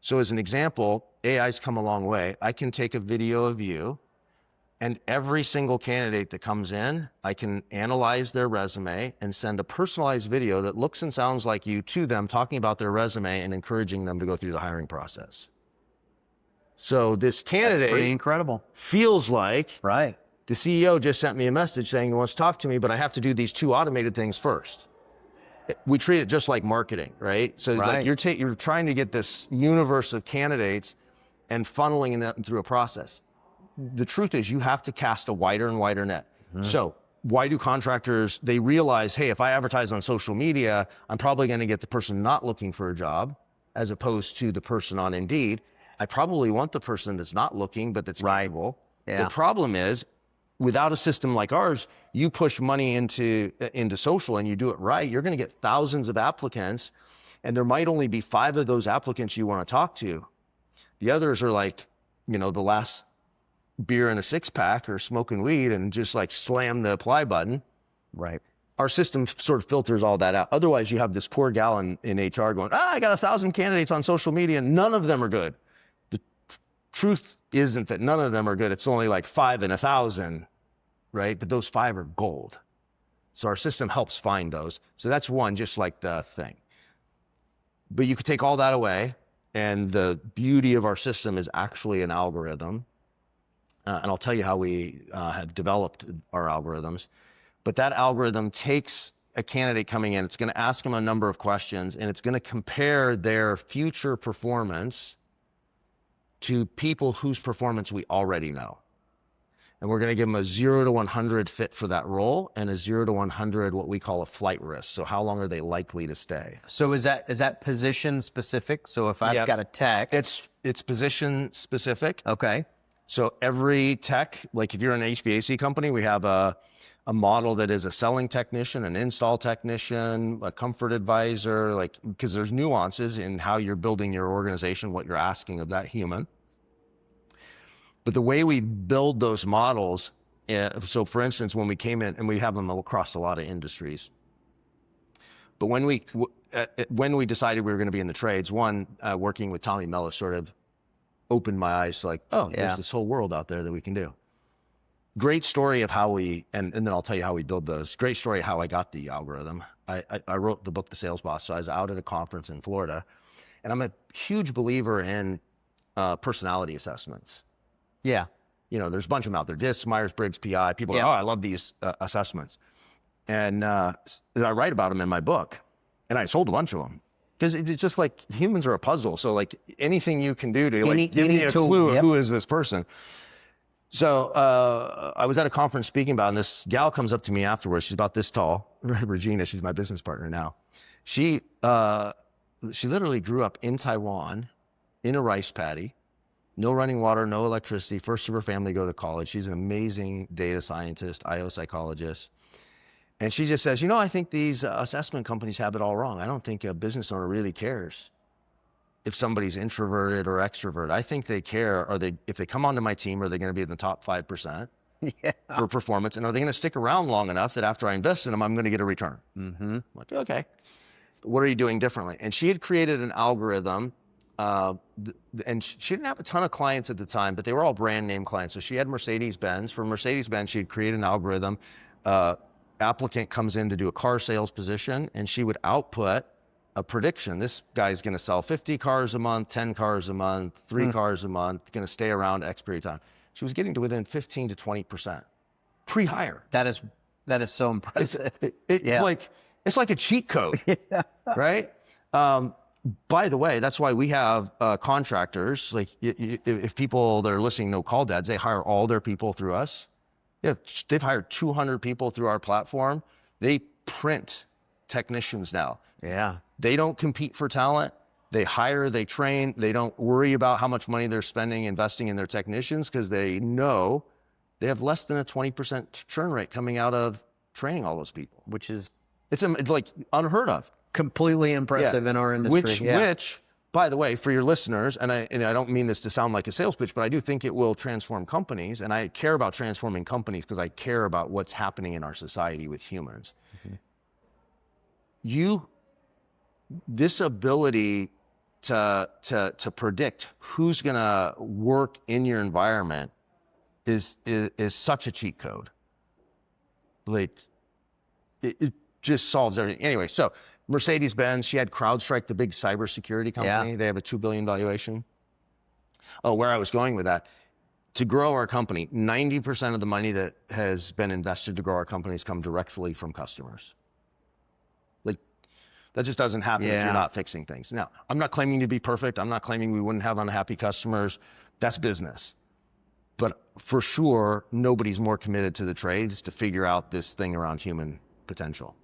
[SPEAKER 2] So as an example, AI's come a long way. I can take a video of you, and every single candidate that comes in, I can analyze their resume and send a personalized video that looks and sounds like you to them, talking about their resume and encouraging them to go through the hiring process. So this candidate
[SPEAKER 1] That's pretty incredible.
[SPEAKER 2] Feels like
[SPEAKER 1] right.
[SPEAKER 2] The CEO just sent me a message saying he wants to talk to me, but I have to do these 2 automated things first. We treat it just like marketing, right? So like you're trying to get this universe of candidates and funneling them through a process. The truth is you have to cast a wider and wider net. So why do contractors, they realize, hey, if I advertise on social media, I'm probably going to get the person not looking for a job as opposed to the person on Indeed. I probably want the person that's not looking, but that's capable. The problem is, without a system like ours, you push money into social and you do it right, you're going to get thousands of applicants, and there might only be 5 of those applicants you want to talk to. The others are like, the last beer in a 6-pack or smoking weed and just like slam the apply button. Right. Our system sort of filters all that out. Otherwise, you have this poor gal in HR going, I got 1,000 candidates on social media, and none of them are good. Truth isn't that none of them are good. It's only like 5 in 1,000, right? But those 5 are gold. So our system helps find those. So that's one, just like the thing. But you could take all that away, and the beauty of our system is actually an algorithm. And I'll tell you how we have developed our algorithms. But that algorithm takes a candidate coming in, it's going to ask them a number of questions, and it's going to compare their future performance to people whose performance we already know. And we're going to give them a 0 to 100 fit for that role and a 0 to 100 what we call a flight risk. So how long are they likely to stay?
[SPEAKER 1] So is that position specific? So if I've got a tech,
[SPEAKER 2] it's position specific.
[SPEAKER 1] Okay.
[SPEAKER 2] So every tech, like if you're an HVAC company, we have a model that is a selling technician, an install technician, a comfort advisor, like, because there's nuances in how you're building your organization, what you're asking of that human. But the way we build those models, so for instance, when we came in, and we have them across a lot of industries, but when we decided we were going to be in the trades, working with Tommy Mellis sort of opened my eyes to like, there's this whole world out there that we can do. Great story of how we, and then I'll tell you how we build those. Great story of how I got the algorithm. I wrote the book, The Sales Boss. So I was out at a conference in Florida, and I'm a huge believer in personality assessments.
[SPEAKER 1] Yeah.
[SPEAKER 2] There's a bunch of them out there. Deese, Myers-Briggs, PI. People go, I love these assessments. And I write about them in my book, and I sold a bunch of them. Because it's just like humans are a puzzle. So like anything you can do to give me a clue of who is this person. So I was at a conference speaking about it, and this gal comes up to me afterwards. She's about this tall. Regina, she's my business partner now. She literally grew up in Taiwan in a rice paddy. No running water, no electricity. First of her family go to college. She's an amazing data scientist, IO psychologist. And she just says, I think these assessment companies have it all wrong. I don't think a business owner really cares if somebody's introverted or extrovert. I think they care, if they come onto my team, are they going to be in the top 5% for performance? And are they going to stick around long enough that after I invest in them, I'm going to get a return? I'm like, okay. What are you doing differently? And she had created an algorithm, and she didn't have a ton of clients at the time, but they were all brand name clients. So she had Mercedes-Benz. For Mercedes-Benz, she'd create an algorithm. Applicant comes in to do a car sales position, and she would output a prediction. This guy's going to sell 50 cars a month, 10 cars a month, 3 cars a month, going to stay around X period of time. She was getting to within 15 to 20% pre-hire.
[SPEAKER 1] That is so impressive.
[SPEAKER 2] It's like a cheat code, right? By the way, that's why we have contractors. Like if people that are listening know Call Dads, they hire all their people through us. They've hired 200 people through our platform. They print technicians now.
[SPEAKER 1] Yeah.
[SPEAKER 2] They don't compete for talent. They hire, they train. They don't worry about how much money they're spending investing in their technicians because they know they have less than a 20% churn rate coming out of training all those people.
[SPEAKER 1] Which is
[SPEAKER 2] it's like unheard of.
[SPEAKER 1] Completely impressive in our industry.
[SPEAKER 2] Which, by the way, for your listeners, and I don't mean this to sound like a sales pitch, but I do think it will transform companies, and I care about transforming companies because I care about what's happening in our society with humans. This ability to predict who's going to work in your environment is such a cheat code. Like it just solves everything. Anyway, so Mercedes-Benz, she had CrowdStrike, the big cybersecurity company.
[SPEAKER 1] Yeah.
[SPEAKER 2] They have a $2 billion valuation. Oh, where I was going with that, to grow our company, 90% of the money that has been invested to grow our companies come directly from customers. Like, that just doesn't happen if you're not fixing things. Now, I'm not claiming to be perfect. I'm not claiming we wouldn't have unhappy customers. That's business. But for sure, nobody's more committed to the trades to figure out this thing around human potential.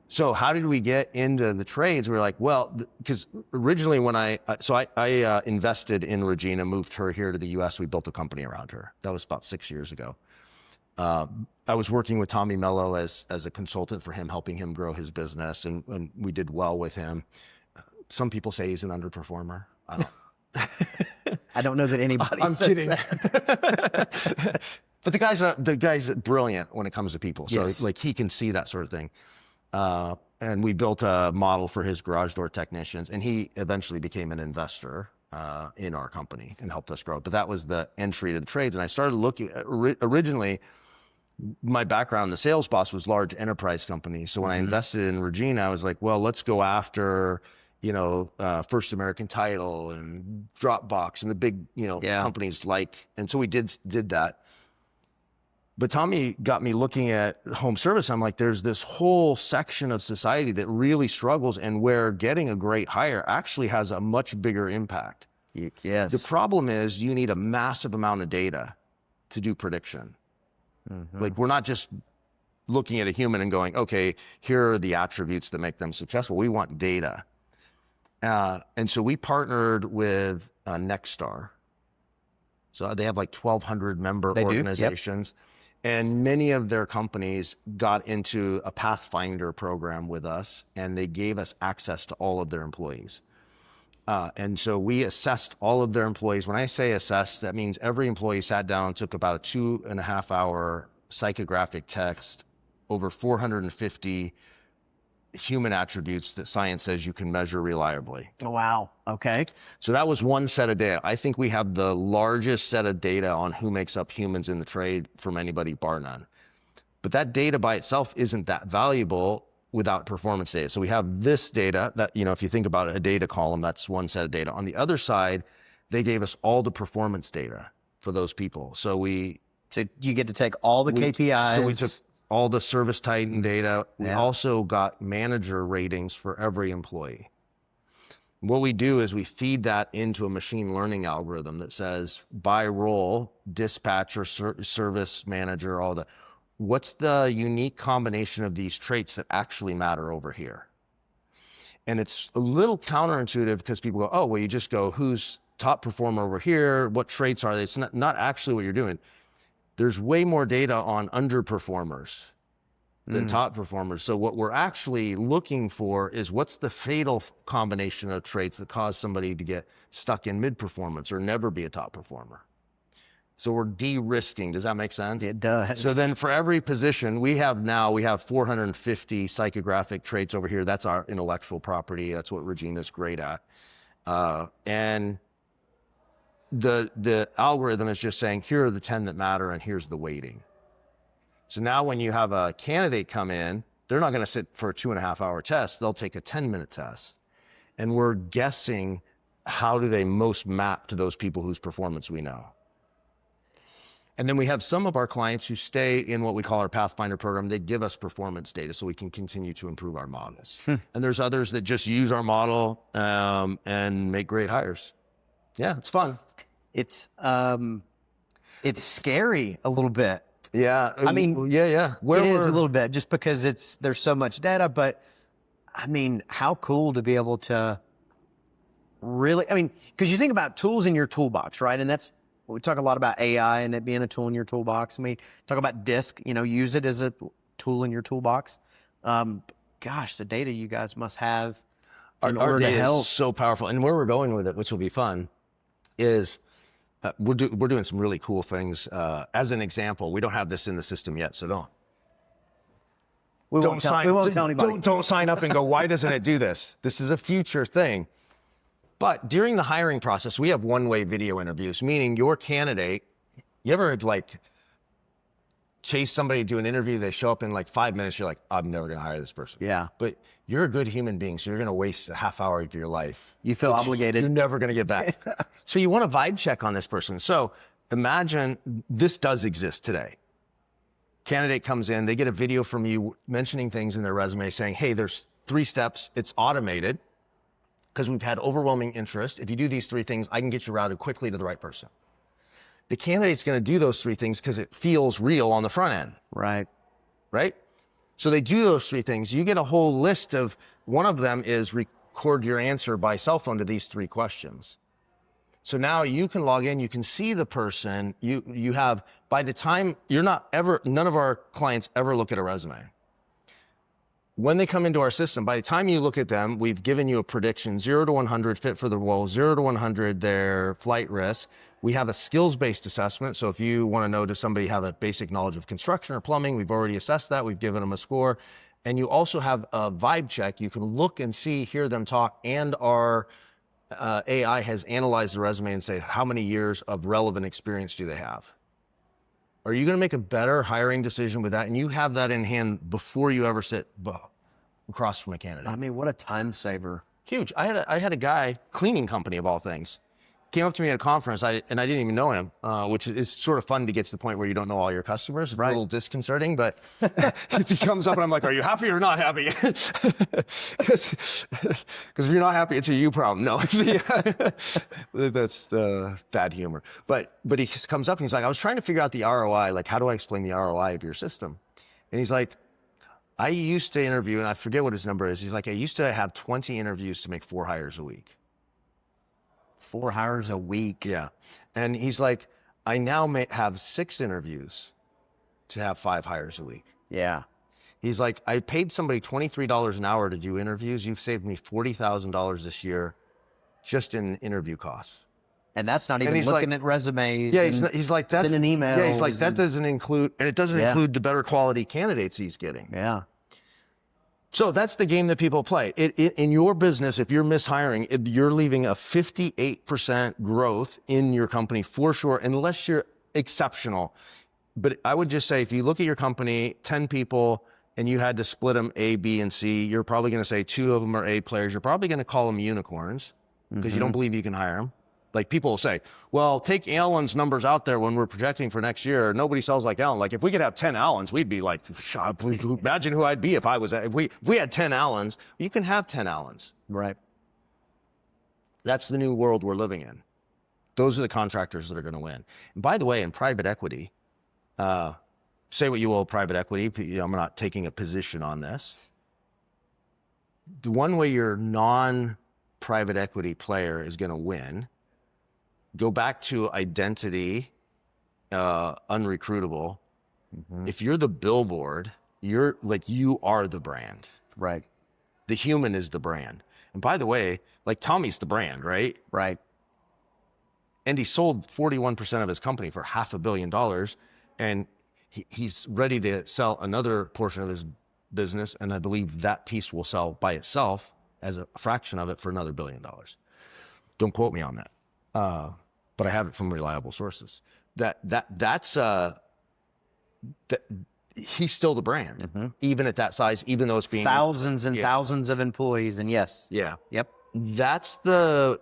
[SPEAKER 2] So how did we get into the trades? We were like, well, because originally when I invested in Regina, moved her here to the US, we built a company around her. That was about 6 years ago. I was working with Tommy Mello as a consultant for him, helping him grow his business, and we did well with him. Some people say he's an underperformer. I don't.
[SPEAKER 1] I don't know that anybody
[SPEAKER 2] I'm
[SPEAKER 1] says
[SPEAKER 2] kidding.
[SPEAKER 1] that.
[SPEAKER 2] But the guy's brilliant when it comes to people. So
[SPEAKER 1] Yes.
[SPEAKER 2] like he can see that sort of thing. And we built a model for his garage door technicians, and he eventually became an investor in our company and helped us grow. But that was the entry to the trades. And I started looking, originally, my background, the sales boss was large enterprise companies. So when I invested in Regina, I was like, well, let's go after, First American Title and Dropbox and the big, companies like, and so we did that. But Tommy got me looking at home service. I'm like, there's this whole section of society that really struggles and where getting a great hire actually has a much bigger impact.
[SPEAKER 1] Yes.
[SPEAKER 2] The problem is you need a massive amount of data to do prediction. Like we're not just looking at a human and going, okay, here are the attributes that make them successful. We want data. And so we partnered with Nexstar. So they have like 1,200 member organizations. Yep. And many of their companies got into a Pathfinder program with us, and they gave us access to all of their employees. And so we assessed all of their employees. When I say assess, that means every employee sat down, took about a 2.5 hour psychographic test, over 450 human attributes that science says you can measure reliably.
[SPEAKER 1] Oh, wow. Okay.
[SPEAKER 2] So that was one set of data. I think we have the largest set of data on who makes up humans in the trade from anybody, bar none. But that data by itself isn't that valuable without performance data. So we have this data that, if you think about it, a data column, that's one set of data. On the other side, they gave us all the performance data for those people. So you
[SPEAKER 1] get to take all the KPIs.
[SPEAKER 2] So we took all the Service Titan data. We also got manager ratings for every employee. What we do is we feed that into a machine learning algorithm that says by role, dispatcher, service manager, what's the unique combination of these traits that actually matter over here? And it's a little counterintuitive because people go, oh, well, you just go, who's top performer over here? What traits are they? It's not actually what you're doing. There's way more data on underperformers than top performers. So what we're actually looking for is what's the fatal combination of traits that cause somebody to get stuck in mid-performance or never be a top performer. So we're de-risking. Does that make sense?
[SPEAKER 1] It does.
[SPEAKER 2] So then for every position, we have 450 psychographic traits over here. That's our intellectual property. That's what Regina's great at. And the algorithm is just saying, here are the 10 that matter and here's the weighting. So now when you have a candidate come in, they're not going to sit for a 2.5 hour test. They'll take a 10-minute test. and we're guessing how do they most map to those people whose performance we know. And then we have some of our clients who stay in what we call our Pathfinder program. They give us performance data so we can continue to improve our models. And there's others that just use our model and make great hires. Yeah, it's fun.
[SPEAKER 1] It's scary a little bit.
[SPEAKER 2] Yeah.
[SPEAKER 1] I mean,
[SPEAKER 2] yeah.
[SPEAKER 1] It is a little bit just because there's so much data, but I mean, how cool to be able to really, because you think about tools in your toolbox, right? And we talk a lot about AI and it being a tool in your toolbox. Talk about DISC, use it as a tool in your toolbox. Gosh, the data you guys must have in order to help.
[SPEAKER 2] Is so powerful. And where we're going with it, which will be fun, is we're doing some really cool things. As an example, we don't have this in the system yet, so we won't tell anybody. Don't sign up and go, why doesn't it do this? This is a future thing. But during the hiring process, we have one-way video interviews, meaning your candidate, you ever chase somebody to do an interview, they show up in 5 minutes, you're like, I'm never going to hire this person.
[SPEAKER 1] Yeah.
[SPEAKER 2] But you're a good human being, so you're going to waste a half hour of your life.
[SPEAKER 1] You feel obligated.
[SPEAKER 2] You're never going to get back. So you want a vibe check on this person. So imagine this does exist today. Candidate comes in, they get a video from you mentioning things in their resume saying, hey, there's 3 steps. It's automated because we've had overwhelming interest. If you do these 3 things, I can get you routed quickly to the right person. The candidate's going to do those 3 things because it feels real on the front end.
[SPEAKER 1] Right.
[SPEAKER 2] Right? So they do those 3 things. You get a whole list of, one of them is record your answer by cell phone to these 3 questions. So now you can log in, you can see the person, you have, by the time, none of our clients ever look at a resume. When they come into our system, by the time you look at them, we've given you a prediction, 0 to 100 fit for the role, 0 to 100 their flight risk. We have a skills-based assessment. So if you want to know, does somebody have a basic knowledge of construction or plumbing, we've already assessed that. We've given them a score. And you also have a vibe check. You can look and see, hear them talk, and our AI has analyzed the resume and say, how many years of relevant experience do they have? Are you going to make a better hiring decision with that? And you have that in hand before you ever sit across from a candidate.
[SPEAKER 1] What a time saver.
[SPEAKER 2] Huge. I had a guy, cleaning company of all things, came up to me at a conference, and I didn't even know him, which is sort of fun to get to the point where you don't know all your customers. It's a little disconcerting, but he comes up and I'm like, are you happy or not happy? Because if you're not happy, it's a you problem. No, that's bad humor. But he just comes up and he's like, I was trying to figure out the ROI. Like, how do I explain the ROI of your system? And he's like, I used to interview, and I forget what his number is. He's like, I used to have 20 interviews to make 4 hires a week.
[SPEAKER 1] 4 hires a week.
[SPEAKER 2] Yeah. And he's like, I now may have 6 interviews to have 5 hires a week.
[SPEAKER 1] Yeah.
[SPEAKER 2] He's like, I paid somebody $23 an hour to do interviews. You've saved me $40,000 this year just in interview costs.
[SPEAKER 1] And that's not even looking at resumes.
[SPEAKER 2] Yeah, he's like, that's
[SPEAKER 1] sending emails.
[SPEAKER 2] Yeah, he's like, that doesn't include, and it doesn't include the better quality candidates he's getting.
[SPEAKER 1] Yeah.
[SPEAKER 2] So that's the game that people play. In your business, if you're mishiring, you're leaving a 58% growth in your company for sure, unless you're exceptional. But I would just say, if you look at your company, 10 people, and you had to split them A, B, and C, you're probably going to say 2 of them are A players. You're probably going to call them unicorns because you don't believe you can hire them. Like, people will say, well, take Alan's numbers out there when we're projecting for next year. Nobody sells like Alan. Like, if we could have 10 Alans, we'd be like, imagine who I'd be if we had 10 Alans. You can have 10 Alans.
[SPEAKER 1] Right.
[SPEAKER 2] That's the new world we're living in. Those are the contractors that are going to win. And by the way, in private equity, say what you will, private equity, I'm not taking a position on this. The one way your non-private equity player is going to win, go back to identity, unrecruitable. If you're the billboard, you are the brand.
[SPEAKER 1] Right.
[SPEAKER 2] The human is the brand. And by the way, like, Tommy's the brand, right?
[SPEAKER 1] Right.
[SPEAKER 2] And he sold 41% of his company for $500 million. And he's ready to sell another portion of his business. And I believe that piece will sell by itself as a fraction of it for another $1 billion. Don't quote me on that. But I have it from reliable sources. He's still the brand, even at that size, even though it's being
[SPEAKER 1] thousands and thousands of employees. And yes.
[SPEAKER 2] Yeah.
[SPEAKER 1] Yep.
[SPEAKER 2] that's the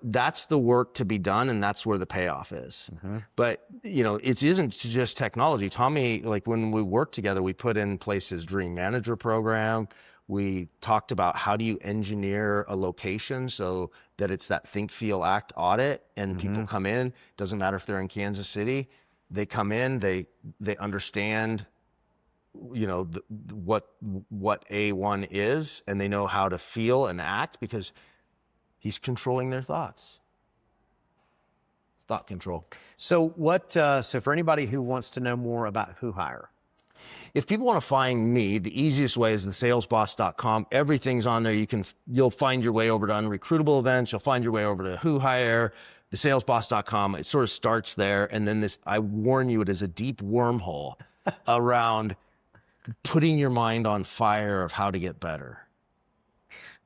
[SPEAKER 2] work to be done, and that's where the payoff is. But it isn't just technology. Tommy, like when we worked together, we put in place his dream manager program. We talked about how do you engineer a location so that it's that think, feel, act audit, and people come in. Doesn't matter if they're in Kansas City. They come in. They understand, what A1 is, and they know how to feel and act because he's controlling their thoughts. It's thought control.
[SPEAKER 1] So so for anybody who wants to know more about Who Hire,
[SPEAKER 2] if people want to find me, the easiest way is thesalesboss.com. Everything's on there. You'll find your way over to Unrecruitable events. You'll find your way over to Who Hire, thesalesboss.com. It sort of starts there. And then I warn you, it is a deep wormhole around putting your mind on fire of how to get better.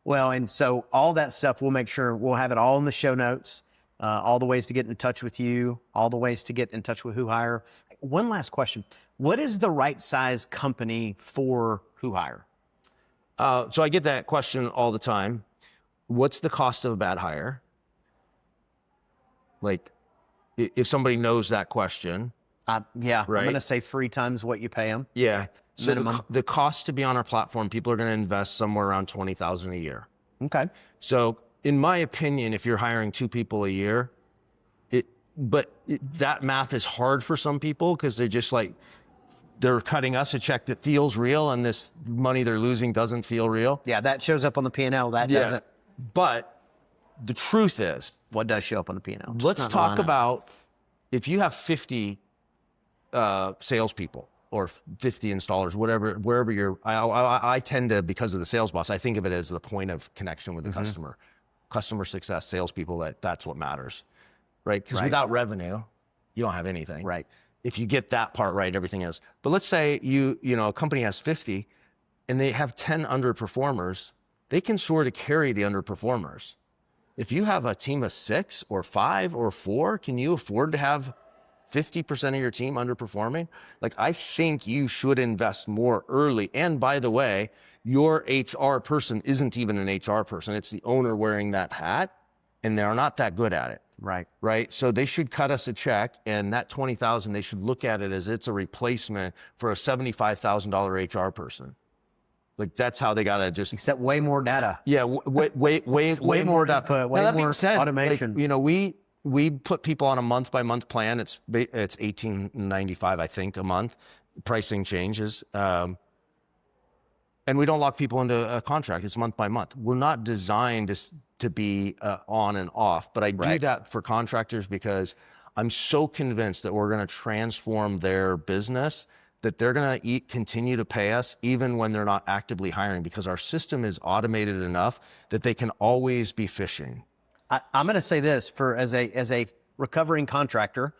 [SPEAKER 1] Well, and so all that stuff, we'll make sure we'll have it all in the show notes, all the ways to get in touch with you, all the ways to get in touch with Who Hire. One last question. What is the right size company for Who Hire?
[SPEAKER 2] So I get that question all the time. What's the cost of a bad hire? Like, if somebody knows that question.
[SPEAKER 1] Yeah,
[SPEAKER 2] right?
[SPEAKER 1] I'm going to say 3 times what you pay them.
[SPEAKER 2] Yeah. So
[SPEAKER 1] minimum.
[SPEAKER 2] the cost to be on our platform, people are going to invest somewhere around $20,000 a year.
[SPEAKER 1] Okay.
[SPEAKER 2] So in my opinion, if you're hiring 2 people a year, that math is hard for some people because they're cutting us a check that feels real, and this money they're losing doesn't feel real.
[SPEAKER 1] Yeah, that shows up on the P&L. That doesn't.
[SPEAKER 2] But the truth is,
[SPEAKER 1] what does show up on the P&L?
[SPEAKER 2] Let's talk about if you have 50 salespeople or 50 installers, wherever you're. I tend to, because of the sales boss, I think of it as the point of connection with the customer success, salespeople. That's what matters, right? Because without revenue, you don't have anything.
[SPEAKER 1] Right.
[SPEAKER 2] If you get that part right, everything is. But let's say a company has 50 and they have 10 underperformers, they can sort of carry the underperformers. If you have a team of 6 or 5 or 4, can you afford to have 50% of your team underperforming? Like, I think you should invest more early. And by the way, your HR person isn't even an HR person. It's the owner wearing that hat, and they're not that good at it. Right. So they should cut us a check, and that $20,000, they should look at it as it's a replacement for a $75,000 HR person. Like, that's how they got to just.
[SPEAKER 1] Except way more data.
[SPEAKER 2] Yeah. Way
[SPEAKER 1] more data. Way more automation.
[SPEAKER 2] Like, we put people on a month-by-month plan. It's $18.95, I think, a month. Pricing changes. And we don't lock people into a contract. It's month by month. We're not designed to be on and off, but I do that for contractors because I'm so convinced that we're going to transform their business, that they're going to continue to pay us even when they're not actively hiring, because our system is automated enough that they can always be fishing.
[SPEAKER 1] I'm going to say this as a recovering contractor,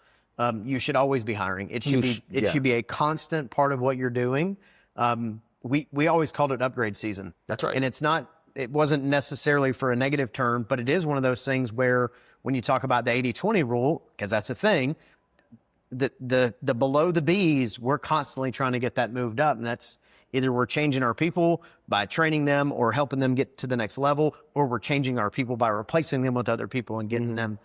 [SPEAKER 1] you should always be hiring. It should be a constant part of what you're doing. We always called it upgrade season.
[SPEAKER 2] That's right.
[SPEAKER 1] And it wasn't necessarily for a negative term, but it is one of those things where when you talk about the 80-20 rule, because that's a thing, the below the B's, we're constantly trying to get that moved up. And that's either we're changing our people by training them or helping them get to the next level, or we're changing our people by replacing them with other people and getting them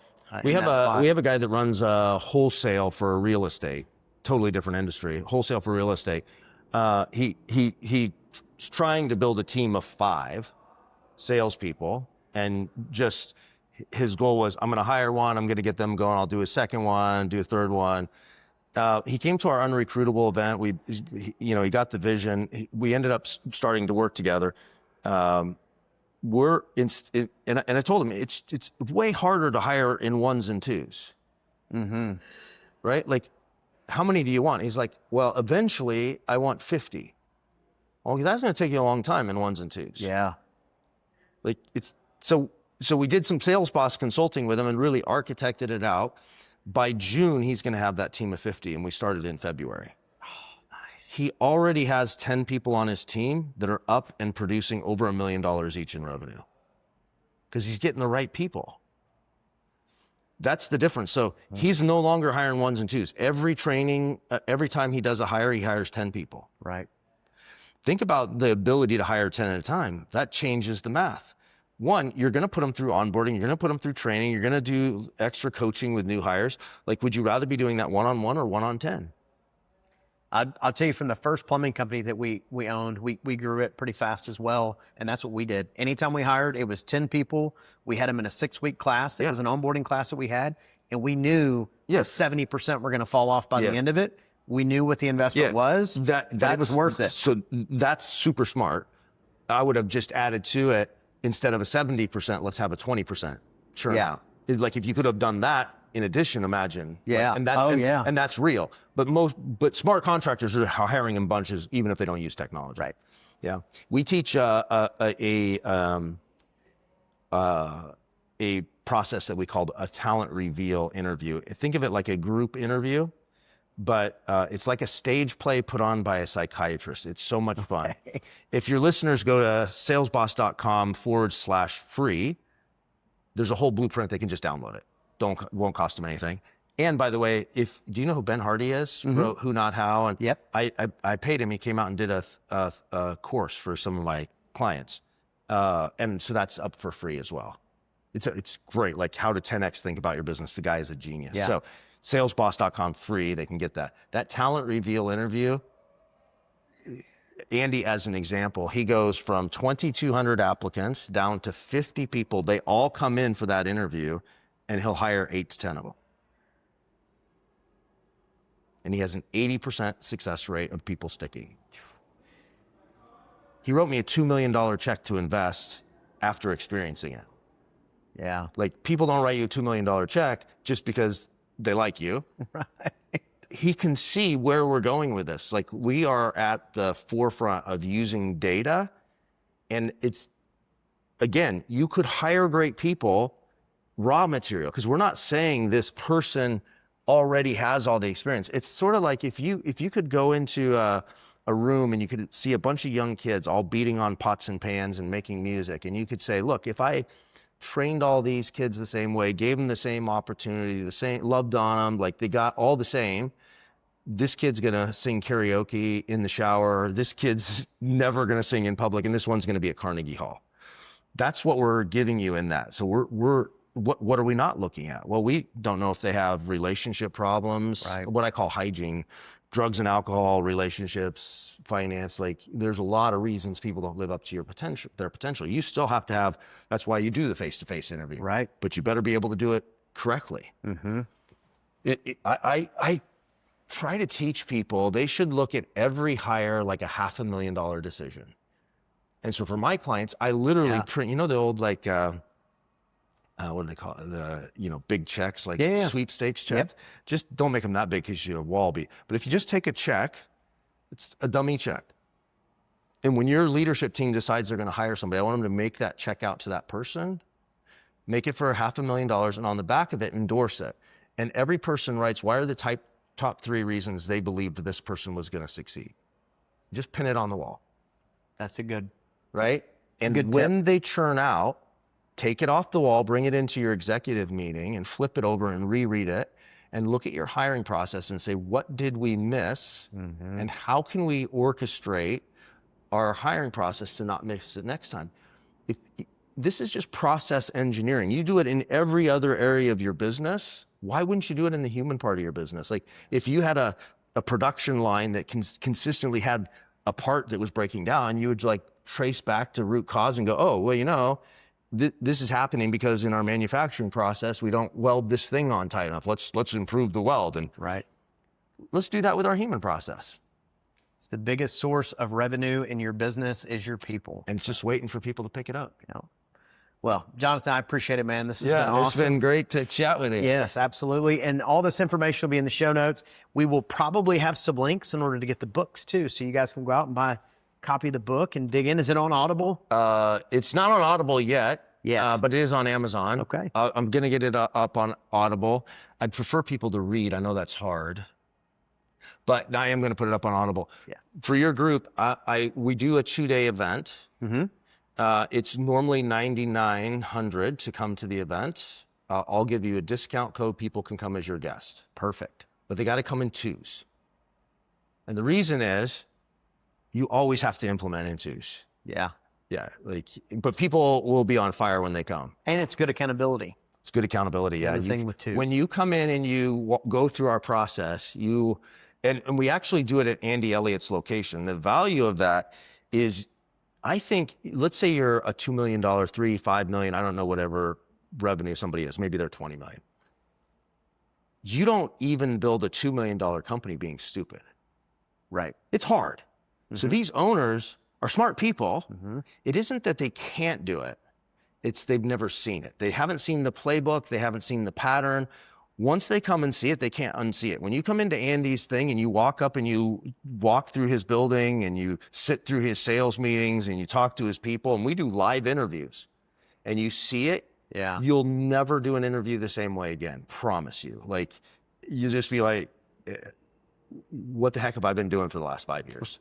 [SPEAKER 2] we have a guy that runs wholesale for real estate, totally different industry, wholesale for real estate. He's trying to build a team of 5 salespeople, and just his goal was, I'm going to hire one, I'm going to get them going, I'll do a second one, do a third one. He came to our Unrecruitable event. He got the vision. We ended up starting to work together. And I told him it's way harder to hire in 1s and 2s.
[SPEAKER 1] Mm-hmm.
[SPEAKER 2] Right? Like, how many do you want? He's like, well, eventually I want 50. Well, that's going to take you a long time in 1s and 2s.
[SPEAKER 1] Yeah.
[SPEAKER 2] Like, so we did some sales boss consulting with him and really architected it out. By June, he's going to have that team of 50, and we started in February.
[SPEAKER 1] Oh, nice.
[SPEAKER 2] He already has 10 people on his team that are up and producing over $1 million each in revenue because he's getting the right people. That's the difference. So he's no longer hiring 1s and 2s. Every training, every time he does a hire, he hires 10 people.
[SPEAKER 1] Right.
[SPEAKER 2] Think about the ability to hire 10 at a time. That changes the math. one, you're going to put them through onboarding, you're going to put them through training, you're going to do extra coaching with new hires. Like, would you rather be doing that one-on-one or one-on-10?
[SPEAKER 1] I'll tell you, from the first plumbing company that we owned, we grew it pretty fast as well. And that's what we did. Anytime we hired, it was 10 people. We had them in a 6-week class. It was an onboarding class that we had. And we knew that 70% were going to fall off by the end of it. We knew what the investment was. That it was worth it.
[SPEAKER 2] So that's super smart. I would have just added to it, instead of a 70%, let's have a 20% churn out. It's like, if you could have done that in addition, imagine.
[SPEAKER 1] Yeah.
[SPEAKER 2] Like, and that's real. But smart contractors are hiring in bunches, even if they don't use technology.
[SPEAKER 1] Right.
[SPEAKER 2] Yeah. We teach a process that we called a talent reveal interview. Think of it like a group interview, but it's like a stage play put on by a psychiatrist. It's so much fun. If your listeners go to salesboss.com/free, there's a whole blueprint. They can just download it. Won't cost them anything. And by the way, do you know who Ben Hardy is? Wrote Who Not How. And I paid him. He came out and did a course for some of my clients. And so that's up for free as well. It's great. Like, how to 10x think about your business. The guy is a genius.
[SPEAKER 1] Yeah.
[SPEAKER 2] So salesboss.com free. They can get that. That talent reveal interview, Andy, as an example, he goes from 2,200 applicants down to 50 people. They all come in for that interview, and he'll hire 8 to 10 of them. And he has an 80% success rate of people sticking. He wrote me a $2 million check to invest after experiencing it.
[SPEAKER 1] Yeah.
[SPEAKER 2] Like, people don't write you a $2 million check just because they like you.
[SPEAKER 1] Right.
[SPEAKER 2] He can see where we're going with this. Like, we are at the forefront of using data. And it's, again, you could hire great people, raw material, because we're not saying this person already has all the experience. It's sort of like if you could go into a room and you could see a bunch of young kids all beating on pots and pans and making music, and you could say, look, if I trained all these kids the same way, gave them the same opportunity, the same, loved on them, like they got all the same, this kid's gonna sing karaoke in the shower, this kid's never gonna sing in public, and this one's gonna be at Carnegie Hall. That's what we're giving you in that. So what are we not looking at? Well, we don't know if they have relationship problems,
[SPEAKER 1] right,
[SPEAKER 2] what I call hygiene, drugs and alcohol, relationships, finance. Like, there's a lot of reasons people don't live up to their potential. You still have to have, that's why you do the face-to-face interview.
[SPEAKER 1] Right.
[SPEAKER 2] But you better be able to do it correctly.
[SPEAKER 1] Mm-hmm.
[SPEAKER 2] I try to teach people they should look at every hire like a $500,000 decision. And so for my clients, I literally print, you know, the old, like, what do they call it? The, big checks, like sweepstakes checks. Yep. Just don't make them that big because you're a Walby. But if you just take a check, it's a dummy check. And when your leadership team decides they're going to hire somebody, I want them to make that check out to that person, make it for $500,000, and on the back of it, endorse it. And every person writes, why are the top 3 reasons they believed this person was going to succeed? Just pin it on the wall.
[SPEAKER 1] That's a good,
[SPEAKER 2] right? And when they churn out, take it off the wall, bring it into your executive meeting and flip it over and reread it and look at your hiring process and say, what did we miss? Mm-hmm. And how can we orchestrate our hiring process to not miss it next time? This is just process engineering. You do it in every other area of your business. Why wouldn't you do it in the human part of your business? Like, if you had a production line that consistently had a part that was breaking down, you would, like, trace back to root cause and go, oh, well, this is happening because in our manufacturing process, we don't weld this thing on tight enough. Let's improve the weld. And let's do that with our human process.
[SPEAKER 1] It's the biggest source of revenue in your business is your people.
[SPEAKER 2] And it's just waiting for people to pick it up.
[SPEAKER 1] Well, Jonathan, I appreciate it, man. This has been awesome.
[SPEAKER 2] It's been great to chat with you.
[SPEAKER 1] Yes, absolutely. And all this information will be in the show notes. We will probably have some links in order to get the books too. So you guys can go out and buy copy of the book and dig in. Is it on Audible?
[SPEAKER 2] It's not on Audible yet.
[SPEAKER 1] Yes.
[SPEAKER 2] But it is on Amazon.
[SPEAKER 1] Okay.
[SPEAKER 2] I'm going to get it up on Audible. I'd prefer people to read. I know that's hard. But I am going to put it up on Audible.
[SPEAKER 1] Yeah.
[SPEAKER 2] For your group, we do a 2-day event. Mm-hmm. It's normally $9,900 to come to the event. I'll give you a discount code. People can come as your guest.
[SPEAKER 1] Perfect.
[SPEAKER 2] But they got to come in 2s. And the reason is, you always have to implement in 2s.
[SPEAKER 1] Yeah.
[SPEAKER 2] Yeah. Like, but people will be on fire when they come.
[SPEAKER 1] And it's good accountability.
[SPEAKER 2] It's good accountability. Yeah.
[SPEAKER 1] The thing with two.
[SPEAKER 2] When you come in and you go through our process, and we actually do it at Andy Elliott's location. The value of that is, I think, let's say you're a $2 million, $5 million, I don't know, whatever revenue somebody is, maybe they're 20 million. You don't even build a $2 million company being stupid.
[SPEAKER 1] Right.
[SPEAKER 2] It's hard. So these owners are smart people. It isn't that they can't do it. It's they've never seen it. They haven't seen the playbook. They haven't seen the pattern. Once they come and see it, they can't unsee it. When you come into Andy's thing and you walk up and you walk through his building and you sit through his sales meetings and you talk to his people, and we do live interviews, and you see it, you'll never do an interview the same way again. Promise you. Like, you just be like, what the heck have I been doing for the last 5 years?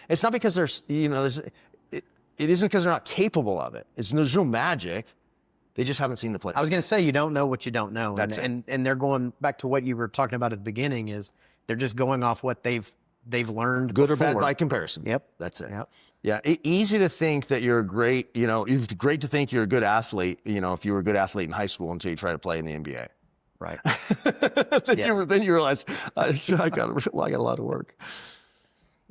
[SPEAKER 2] It's not because there's, it isn't because they're not capable of it. There's no magic. They just haven't seen the play.
[SPEAKER 1] I was going to say, you don't know what you don't know.
[SPEAKER 2] That's
[SPEAKER 1] and they're going back to what you were talking about at the beginning, is they're just going off what they've learned
[SPEAKER 2] Good
[SPEAKER 1] before.
[SPEAKER 2] or bad by comparison.
[SPEAKER 1] Yep.
[SPEAKER 2] That's it.
[SPEAKER 1] Yep.
[SPEAKER 2] Yeah. Easy to think that you're a great, it's great to think you're a good athlete, if you were a good athlete in high school until you try to play in the NBA.
[SPEAKER 1] Right.
[SPEAKER 2] then you realize, I got a lot of work.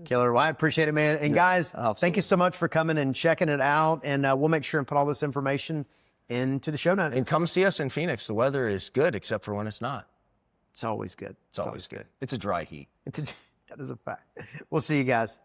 [SPEAKER 1] Killer. Well, I appreciate it, man. And guys,
[SPEAKER 2] absolutely.
[SPEAKER 1] Thank you so much for coming and checking it out. And we'll make sure and put all this information into the show notes.
[SPEAKER 2] And come see us in Phoenix. The weather is good, except for when it's not.
[SPEAKER 1] It's always good.
[SPEAKER 2] It's always good. It's a dry heat.
[SPEAKER 1] That is a fact. We'll see you guys.